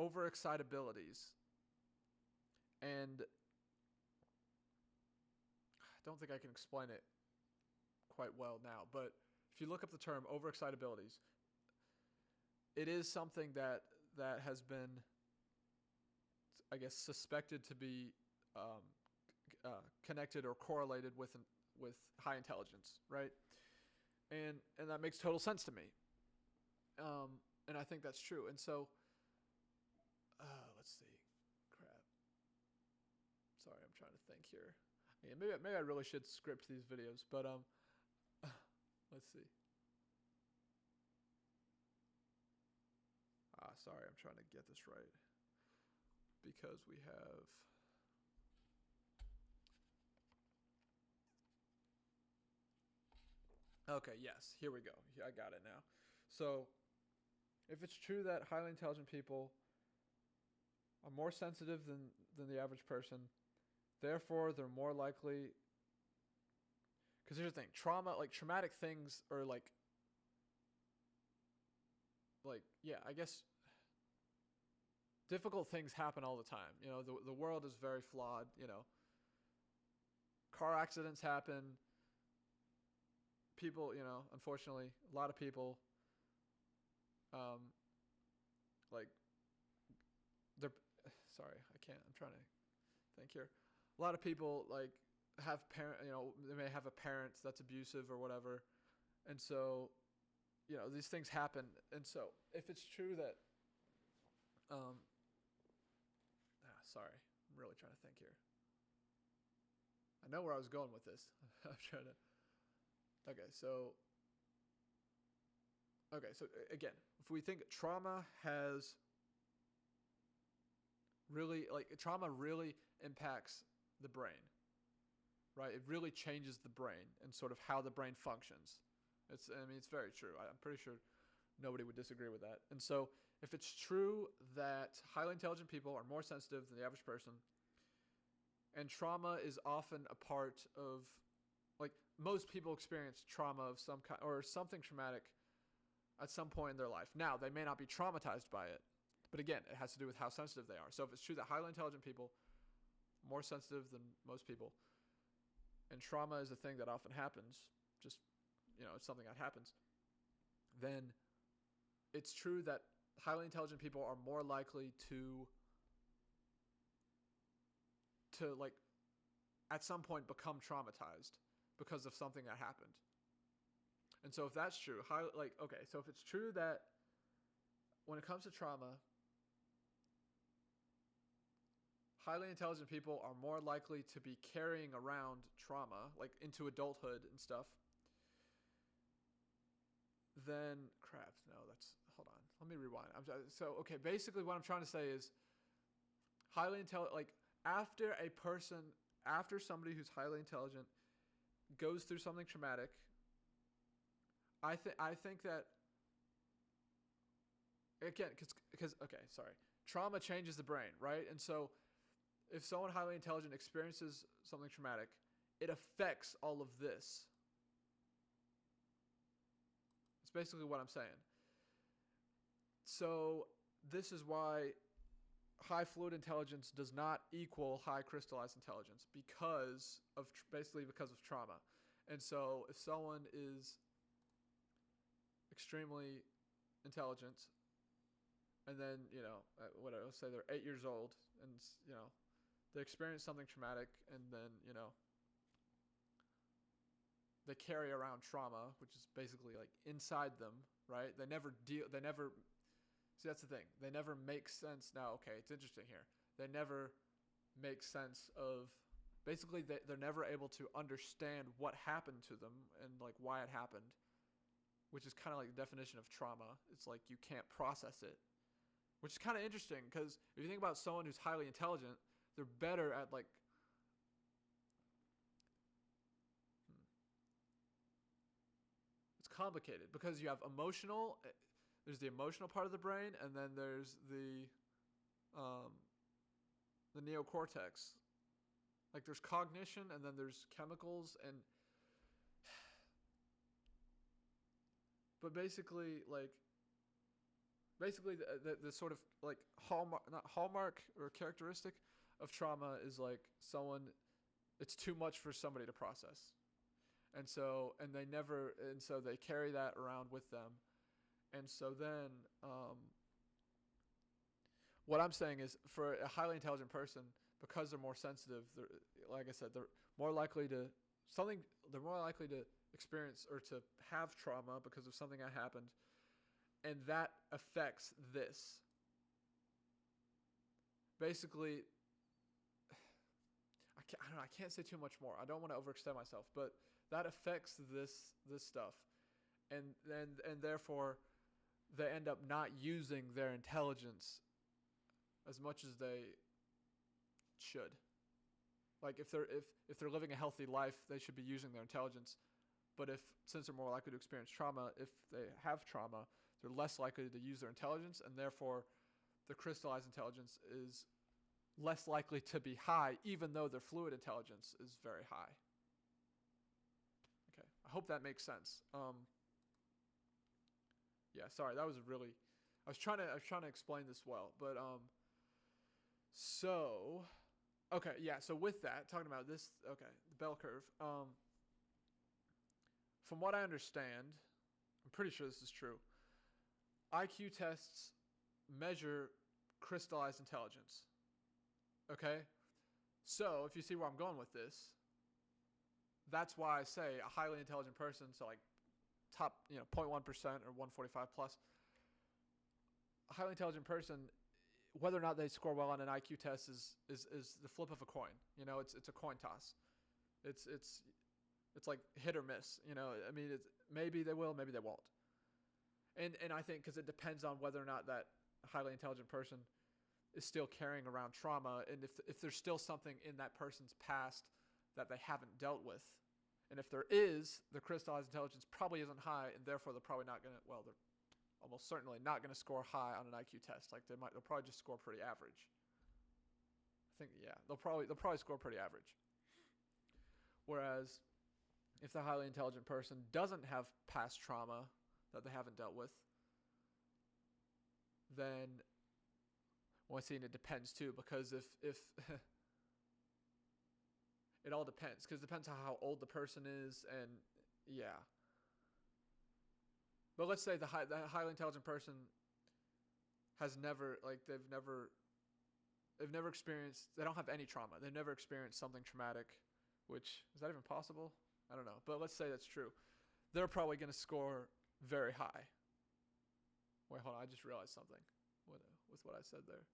overexcitabilities, and I don't think I can explain it quite well now, but if you look up the term overexcitabilities, it is something that has been, I guess, suspected to be connected or correlated with high intelligence, right? And that makes total sense to me. And I think that's true. And so, let's see, crap. Sorry, I'm trying to think here. Yeah, maybe I really should script these videos, but let's see. Sorry, I'm trying to get this right because we have. Okay, yes, here we go. I got it now. So, if it's true that highly intelligent people are more sensitive than the average person, therefore they're more likely. Because here's the thing: traumatic things, or yeah, I guess difficult things happen all the time. You know, the world is very flawed. You know, car accidents happen. People, you know, unfortunately, a lot of people, like, they're, sorry, I can't, I'm trying to think here. A lot of people, like, have they may have a parent that's abusive or whatever. And so, you know, these things happen. And so, if it's true that, sorry, I'm really trying to think here. I know where I was going with this. I'm trying to. Okay, so again, if we think trauma really impacts the brain, right? It really changes the brain and sort of how the brain functions. It's very true. I'm pretty sure nobody would disagree with that. And so if it's true that highly intelligent people are more sensitive than the average person, and trauma is often a part of, like, most people experience trauma of some kind or something traumatic at some point in their life. Now, they may not be traumatized by it, but again, it has to do with how sensitive they are. So if it's true that highly intelligent people are more sensitive than most people, and trauma is a thing that often happens, just, you know, it's something that happens, then it's true that highly intelligent people are more likely to like, at some point become traumatized because of something that happened. And so if that's true, so if it's true that when it comes to trauma, highly intelligent people are more likely to be carrying around trauma, like, into adulthood and stuff, then, hold on, let me rewind. Basically what I'm trying to say is highly intelligent, like, after somebody who's highly intelligent goes through something traumatic, I think that, again, because trauma changes the brain, right? And so if someone highly intelligent experiences something traumatic, it affects all of this. It's basically what I'm saying. So this is why high fluid intelligence does not equal high crystallized intelligence, because of trauma. And so if someone is extremely intelligent, and then, you know, let's say they're 8 years old, and, you know, they experience something traumatic, and then, you know, they carry around trauma, which is basically, like, inside them, right? See, that's the thing. They never make sense. Now, okay, it's interesting here. They never make sense of, basically, they're never able to understand what happened to them and, like, why it happened, which is kind of like the definition of trauma. It's like you can't process it, which is kind of interesting, because if you think about someone who's highly intelligent, they're better at, like, complicated because you have emotional. There's the emotional part of the brain, and then there's the neocortex. Like there's cognition, and then there's chemicals, and but basically the sort of like hallmark or characteristic of trauma is like someone, it's too much for somebody to process, and so they carry that around with them, and so then what I'm saying is for a highly intelligent person, because they're more sensitive, like I said, they're more likely to experience or to have trauma because of something that happened, and that affects this. Basically, I can't say too much more. I don't want to overextend myself, but that affects this stuff, and therefore they end up not using their intelligence as much as they should. Like if they're living a healthy life, they should be using their intelligence. But since they're more likely to experience trauma, if they have trauma, they're less likely to use their intelligence, and therefore the crystallized intelligence is less likely to be high, even though their fluid intelligence is very high. Okay, I hope that makes sense. Yeah, sorry, that was really. I was trying to explain this well, but so, okay, yeah. So with that, talking about this, okay, the bell curve. From what I understand, I'm pretty sure this is true. IQ tests measure crystallized intelligence. Okay? So, if you see where I'm going with this, that's why I say a highly intelligent person, so like top, 0.1% or 145 plus, a highly intelligent person, whether or not they score well on an IQ test is the flip of a coin. It's a coin toss. It's like hit or miss. I mean, maybe they will, maybe they won't. And I think because it depends on whether or not that highly intelligent person is still carrying around trauma, and if there's still something in that person's past that they haven't dealt with, and if there is, the crystallized intelligence probably isn't high, and therefore they're probably not gonna. Well, they're almost certainly not gonna score high on an IQ test. Like they'll probably just score pretty average. I think they'll probably score pretty average. Whereas if the highly intelligent person doesn't have past trauma that they haven't dealt with, then, well, I see, and it depends too, because if it all depends, because it depends on how old the person is, and yeah. But let's say the highly intelligent person has never, like, they've never experienced, they don't have any trauma. They've never experienced something traumatic, which, is that even possible? I don't know. But let's say that's true. They're probably going to score very high. Wait, hold on. I just realized something with what I said there.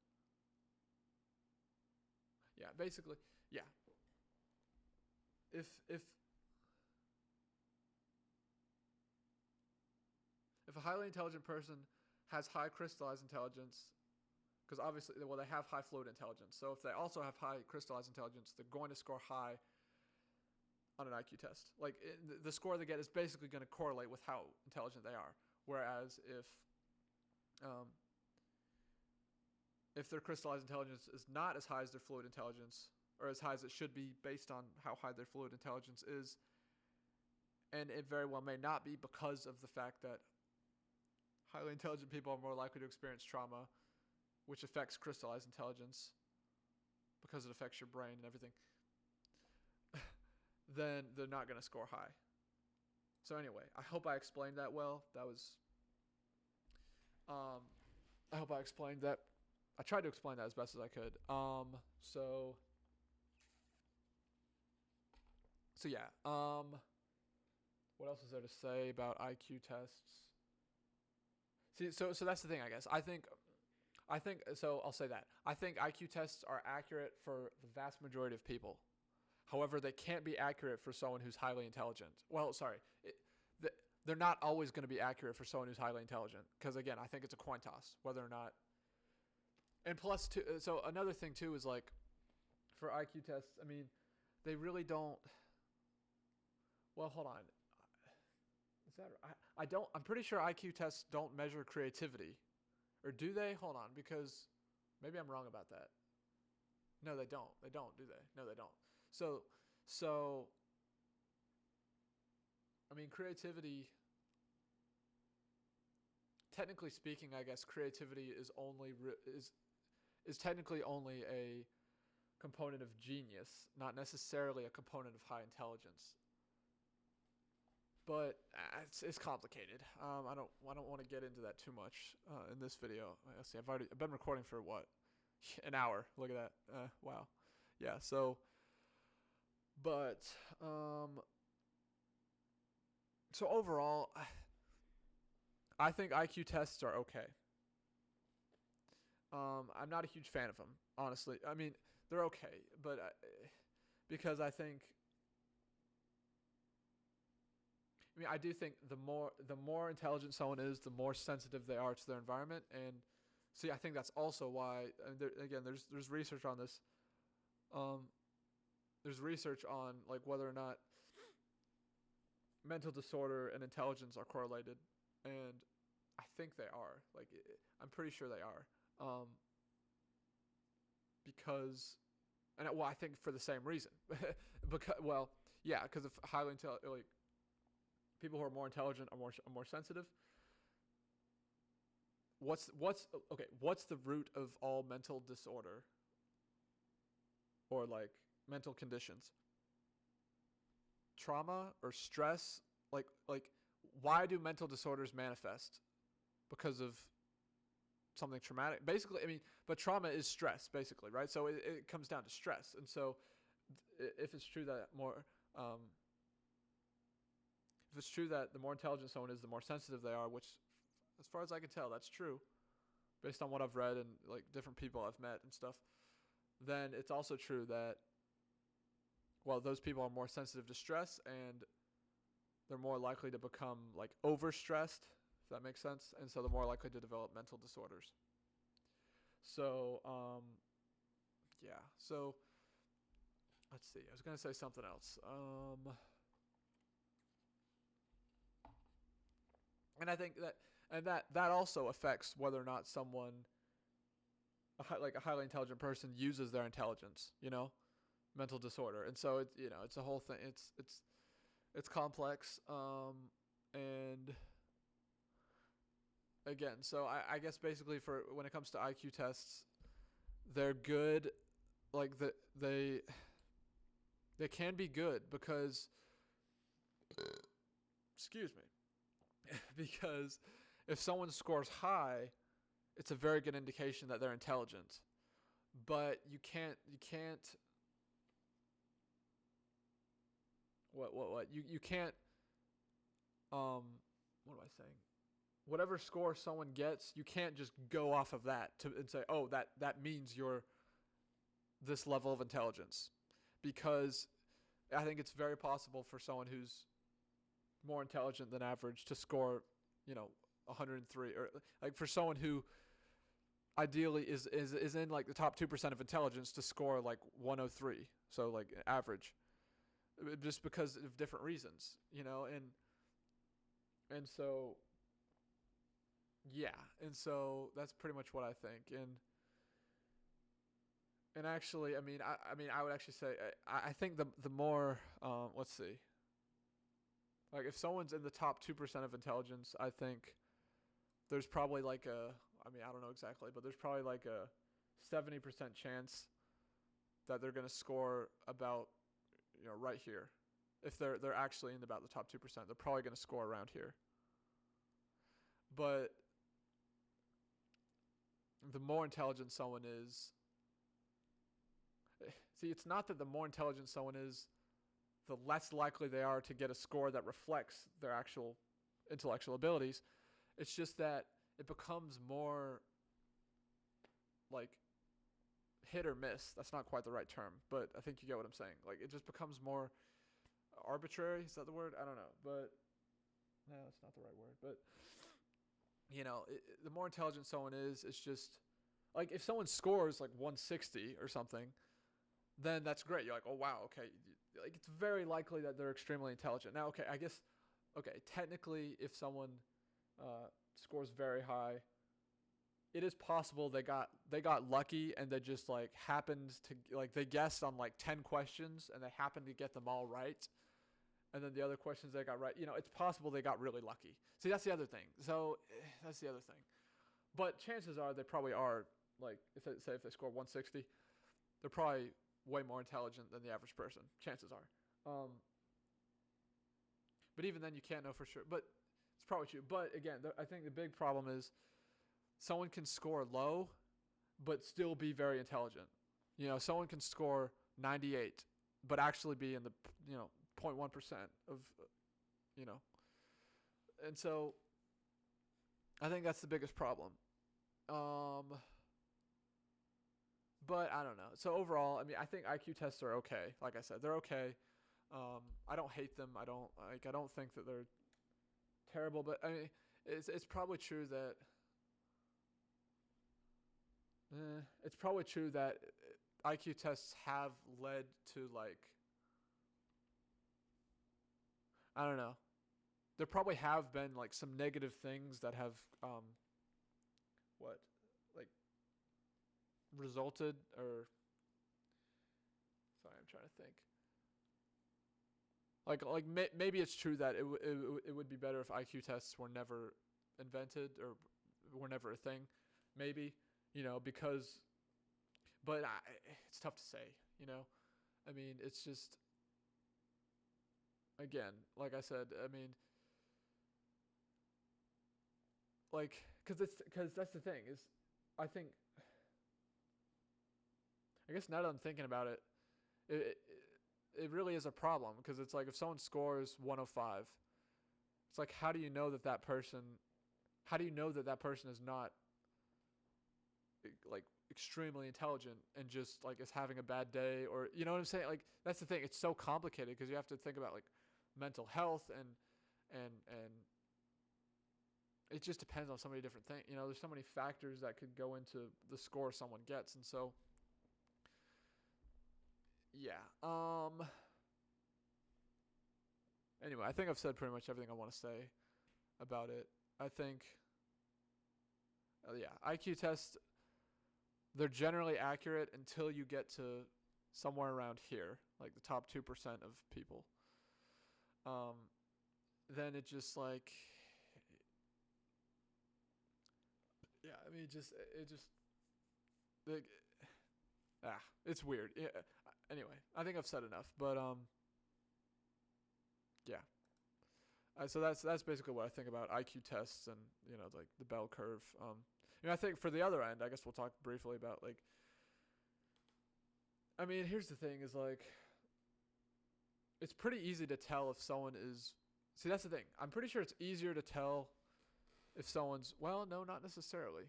Yeah, basically, yeah. If a highly intelligent person has high crystallized intelligence, because obviously, well, they have high fluid intelligence. So if they also have high crystallized intelligence, they're going to score high on an IQ test. Like the score they get is basically going to correlate with how intelligent they are. Whereas if their crystallized intelligence is not as high as their fluid intelligence, or as high as it should be based on how high their fluid intelligence is, and it very well may not be because of the fact that highly intelligent people are more likely to experience trauma, which affects crystallized intelligence because it affects your brain and everything, then they're not going to score high. So anyway, I hope I explained that well. That was, I hope I explained that. I tried to explain that as best as I could. So yeah. What else is there to say about IQ tests? See, so that's the thing, I guess. I think so. I'll say that I think IQ tests are accurate for the vast majority of people. However, they can't be accurate for someone who's highly intelligent. Well, sorry, they're not always going to be accurate for someone who's highly intelligent. Because again, I think it's a coin toss whether or not. And plus, too, so another thing too is like, for IQ tests, I mean, they really don't. Well, hold on. Is that I don't. I'm pretty sure IQ tests don't measure creativity, or do they? Hold on, because maybe I'm wrong about that. No, they don't. They don't, do they? No, they don't. So I mean, creativity. Technically speaking, I guess creativity is technically only a component of genius, not necessarily a component of high intelligence. But it's complicated. I don't want to get into that too much in this video. Let's see. I've been recording for what, an hour. Look at that. Wow. Yeah. So, but so overall, I think IQ tests are okay. I'm not a huge fan of them, honestly. I mean, they're okay, but because I do think the more intelligent someone is, the more sensitive they are to their environment, and see, I think that's also why. Again, there's research on this. Um, there's research on like whether or not mental disorder and intelligence are correlated, and I think they are. Like, I'm pretty sure they are. Because, and well, I think for the same reason. Because, well, yeah, because if highly intelligent, like people who are more intelligent are more sensitive. What's okay? What's the root of all mental disorder or like mental conditions? Trauma or stress? Like why do mental disorders manifest? Because of something traumatic. Basically, I mean, but trauma is stress, basically, right? So it comes down to stress. And so if it's true that if it's true that the more intelligent someone is, the more sensitive they are, which, as far as I can tell, that's true, based on what I've read and like different people I've met and stuff, then it's also true that, well, those people are more sensitive to stress and they're more likely to become like overstressed, if that makes sense, and so they're more likely to develop mental disorders. So, yeah. So, let's see. I was gonna say something else. And I think that also affects whether or not someone, like a highly intelligent person, uses their intelligence. Mental disorder, and so it's a whole thing. It's complex. And again, so I guess basically for when it comes to IQ tests, they're good. Like they can be good because, excuse me, because if someone scores high, it's a very good indication that they're intelligent. But you can't what you can't what am I saying? Whatever score someone gets, you can't just go off of that and say, oh, that means you're this level of intelligence, because I think it's very possible for someone who's more intelligent than average to score, 103, or like for someone who ideally is in like the top 2% of intelligence to score like 103, so like average, just because of different reasons, and so yeah, and so that's pretty much what I think. And actually, I would actually say I think the more let's see, like if someone's in the top 2% of intelligence, I think there's probably like I don't know exactly, but there's probably like a 70% chance that they're going to score about, right here. If they're actually in about the top 2%, they're probably going to score around here. But the more intelligent someone is, see, it's not that the more intelligent someone is, the less likely they are to get a score that reflects their actual intellectual abilities. It's just that it becomes more like hit or miss. That's not quite the right term, but I think you get what I'm saying. Like it just becomes more arbitrary. Is that the word? I don't know, but no, that's not the right word. But the more intelligent someone is, it's just like if someone scores like 160 or something, then that's great. You're like, oh wow, okay. Like it's very likely that they're extremely intelligent. Now, okay, I guess okay, technically, if someone scores very high, it is possible they got lucky and they just like happened to like they guessed on like 10 questions and they happened to get them all right, and then the other questions they got right. It's possible they got really lucky. See, that's the other thing. So that's the other thing. But chances are they probably are, like, if they score 160, they're probably way more intelligent than the average person. Chances are. But even then, you can't know for sure. But it's probably true. But again, I think the big problem is someone can score low, but still be very intelligent. Someone can score 98, but actually be in the 0.1% of, you know. And so I think that's the biggest problem. But I don't know. So overall, I mean, I think IQ tests are okay. Like I said, they're okay. I don't hate them. I don't think that they're terrible. But I mean, it's probably true that IQ tests have led to, like, I don't know. There probably have been like some negative things that have what like resulted, or sorry, I'm trying to think. Maybe it's true that it would be better if IQ tests were never invented or were never a thing. Maybe, because, but it's tough to say. I mean, it's just, again, like I said, I mean, like, because that's the thing is, I think, I guess now that I'm thinking about it, it really is a problem, because it's like if someone scores 105, it's like how do you know that person is not like extremely intelligent and just like is having a bad day, or you know what I'm saying? Like that's the thing. It's so complicated because you have to think about like mental health and it just depends on so many different things. There's so many factors that could go into the score someone gets, and so yeah. Anyway, I think I've said pretty much everything I want to say about it. I think, yeah, IQ tests, they're generally accurate until you get to somewhere around here, like the top 2% of people. Then it just like, yeah, I mean, like, it's weird. Yeah. Anyway, I think I've said enough, but yeah. So that's basically what I think about IQ tests and like the bell curve. I think for the other end, I guess we'll talk briefly about like. I mean, here's the thing: is like, it's pretty easy to tell if someone is. See, that's the thing. I'm pretty sure it's easier to tell if someone's. Well, no, not necessarily.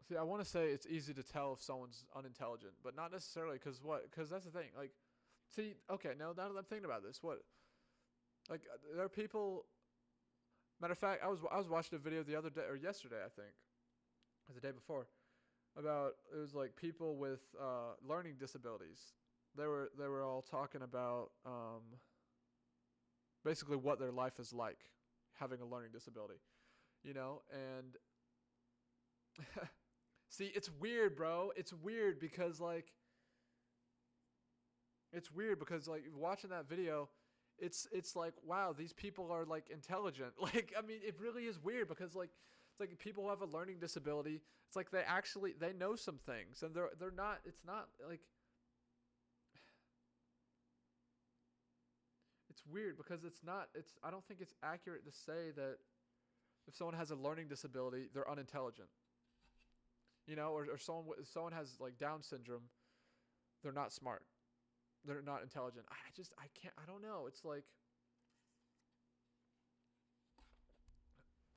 See, I want to say it's easy to tell if someone's unintelligent, but not necessarily, because what? Because that's the thing. Like, see, okay, now that I'm thinking about this, what? Like, there are people. Matter of fact, I was watching a video the other day, or yesterday, I think, or the day before, about it was like people with learning disabilities. They were all talking about basically what their life is like having a learning disability, and see, it's weird, bro. It's weird because like watching that video, it's like, wow, these people are like intelligent. Like, I mean, it really is weird because like it's like people who have a learning disability, it's like they know some things, and they're not. It's not like. It's weird because I don't think it's accurate to say that if someone has a learning disability, they're unintelligent. Or someone has like Down syndrome, they're not smart. They're not intelligent. I don't know. It's like,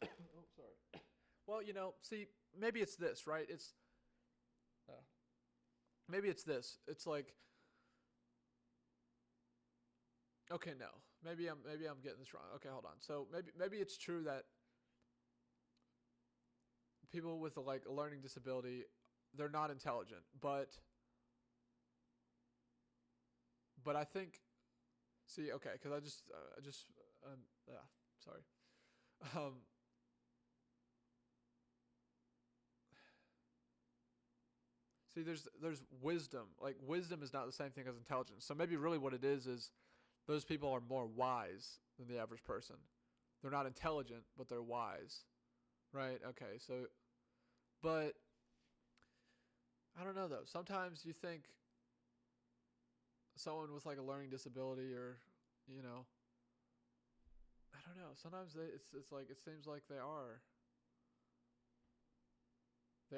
oh, sorry. Well, see, maybe it's this, right? Maybe it's this. It's like, okay, no. Maybe I'm getting this wrong. Okay, hold on. So maybe it's true that people with a learning disability, they're not intelligent, but I think See, okay, because yeah, sorry. Um, See, there's wisdom. Like wisdom is not the same thing as intelligence. So maybe really what it is those people are more wise than the average person. They're not intelligent, but they're wise. Right? Okay. So, but I don't know though. Sometimes you think someone with like a learning disability or, you know, I don't know. Sometimes it's like it seems like they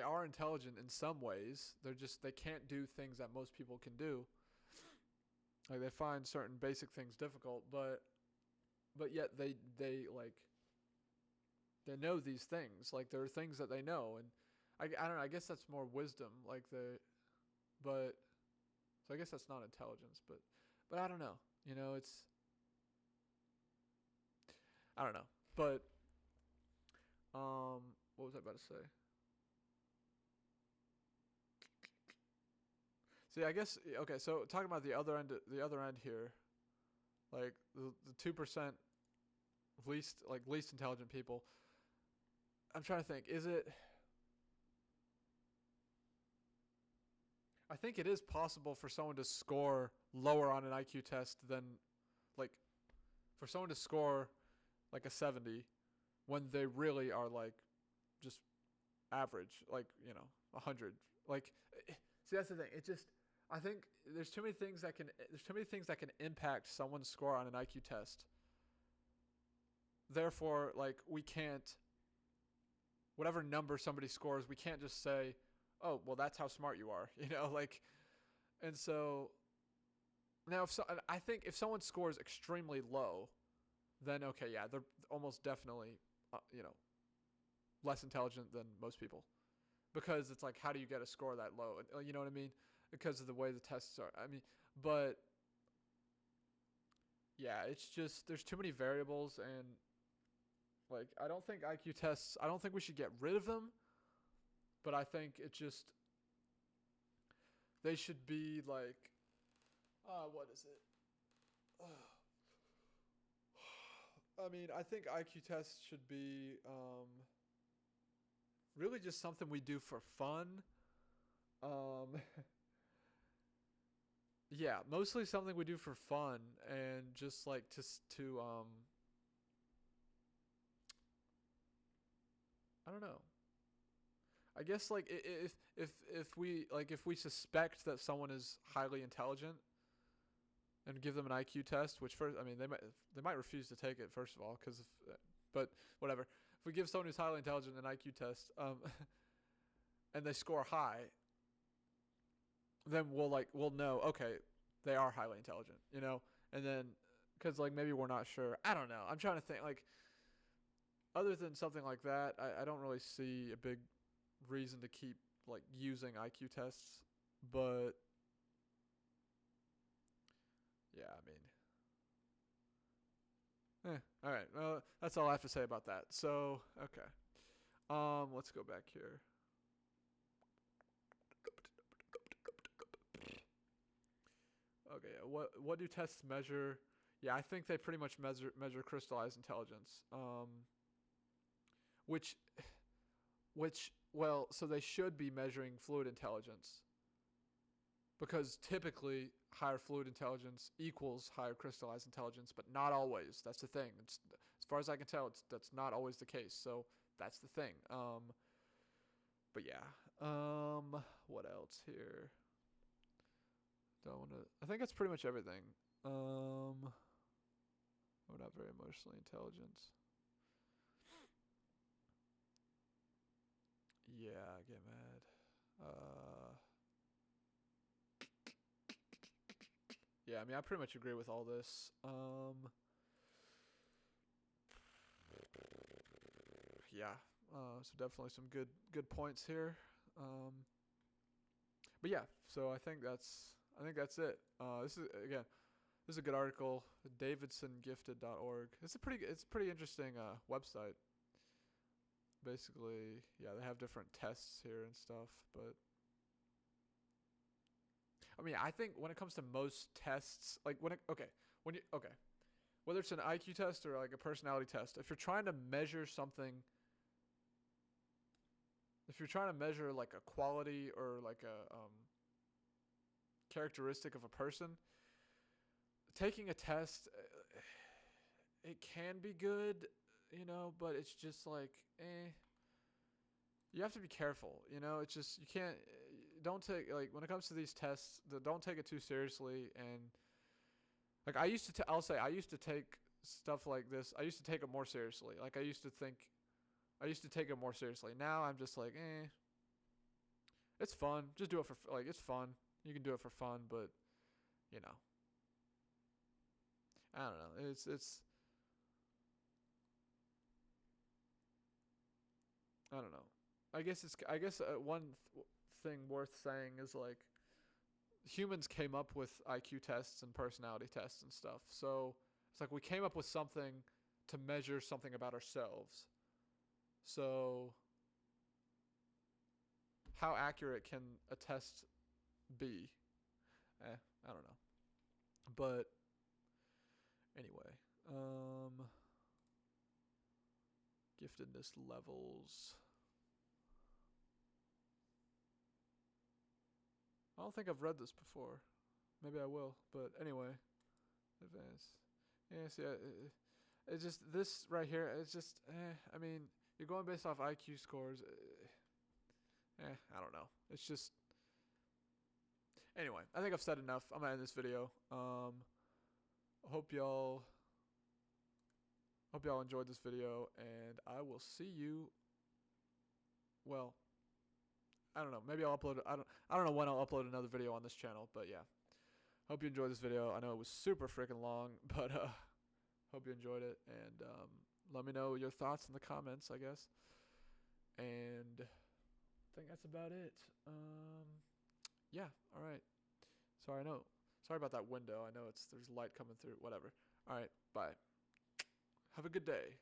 are intelligent in some ways. They can't do things that most people can do. Like they find certain basic things difficult, but yet they like they know these things. Like there are things that they know, and I don't know. I guess that's more wisdom. But so I guess that's not intelligence. But I don't know. You know, it's I don't know. But what was I about to say? See, I guess okay. So talking about the other end here, like the 2% least intelligent people. I'm trying to think. Is it? I think it is possible for someone to score lower on an IQ test than like for someone to score like a 70 when they really are like just average, like, you know, 100. Like see that's the thing. It just I think there's too many things that can impact someone's score on an IQ test. Therefore, like we can't whatever number somebody scores, we can't just say, "Oh, well that's how smart you are." You know, like and so now I think if someone scores extremely low, then okay, yeah, they're almost definitely you know, less intelligent than most people. Because it's like how do you get a score that low? You know what I mean? Because of the way the tests are. I mean, but yeah, it's just there's too many variables and like I don't think IQ tests. I don't think we should get rid of them, but I think it just they should be like what is it? I mean, I think IQ tests should be really just something we do for fun. Um, yeah, mostly something we do for fun and just like to I don't know. I guess like if we suspect that someone is highly intelligent and give them an IQ test, which first I mean they might refuse to take it first of all because but whatever. If we give someone who's highly intelligent an IQ test and they score high, then we'll know okay they are highly intelligent, you know, and then because like maybe we're not sure. I don't know. I'm trying to think like other than something like that, I don't really see a big reason to keep like using IQ tests. But yeah, I mean, all right. Well, that's all I have to say about that. So okay, let's go back here. Okay, what do tests measure? Yeah, I think they pretty much measure crystallized intelligence. Which well, so they should be measuring fluid intelligence because typically higher fluid intelligence equals higher crystallized intelligence, but not always. That's the thing. It's as far as I can tell, that's not always the case. So that's the thing. But yeah. What else here? Don't want to. I think that's pretty much everything. We're not very emotionally intelligent. Yeah, I get mad. Yeah, I mean, I pretty much agree with all this. Yeah. So definitely some good points here. But yeah, so I think that's it. This is a good article, davidsongifted.org. It's a pretty interesting website. Basically, yeah, they have different tests here and stuff, but I mean, I think when it comes to most tests, like okay, Okay, whether it's an IQ test or like a personality test, if you're trying to measure something, if you're trying to measure like a quality or like a characteristic of a person, taking a test, it can be good, you know, but it's just like, you have to be careful, you know. It's just you can't. Don't take like when it comes to these tests, don't take it too seriously. And like I used to, I'll say I used to take stuff like this. I used to take it more seriously. Like I used to take it more seriously. Now I'm just like, it's fun. Just do it for like it's fun. You can do it for fun, but you know, I don't know. It's I don't know. I guess one thing worth saying is like humans came up with IQ tests and personality tests and stuff. So it's like we came up with something to measure something about ourselves. So how accurate can a test be? I don't know. But anyway, giftedness levels. I don't think I've read this before. Maybe I will. But anyway, advanced. Yeah, see, it's just this right here. It's just, I mean, you're going based off IQ scores. I don't know. It's just. Anyway, I think I've said enough. I'm gonna end this video. Hope y'all. Hope y'all enjoyed this video, and I will see you. Well, I don't know. Maybe I'll upload. I don't know when I'll upload another video on this channel, but yeah. Hope you enjoyed this video. I know it was super freaking long, but hope you enjoyed it, and let me know your thoughts in the comments, I guess. And I think that's about it. Yeah. All right. Sorry about that window. I know there's light coming through. Whatever. All right. Bye. Have a good day.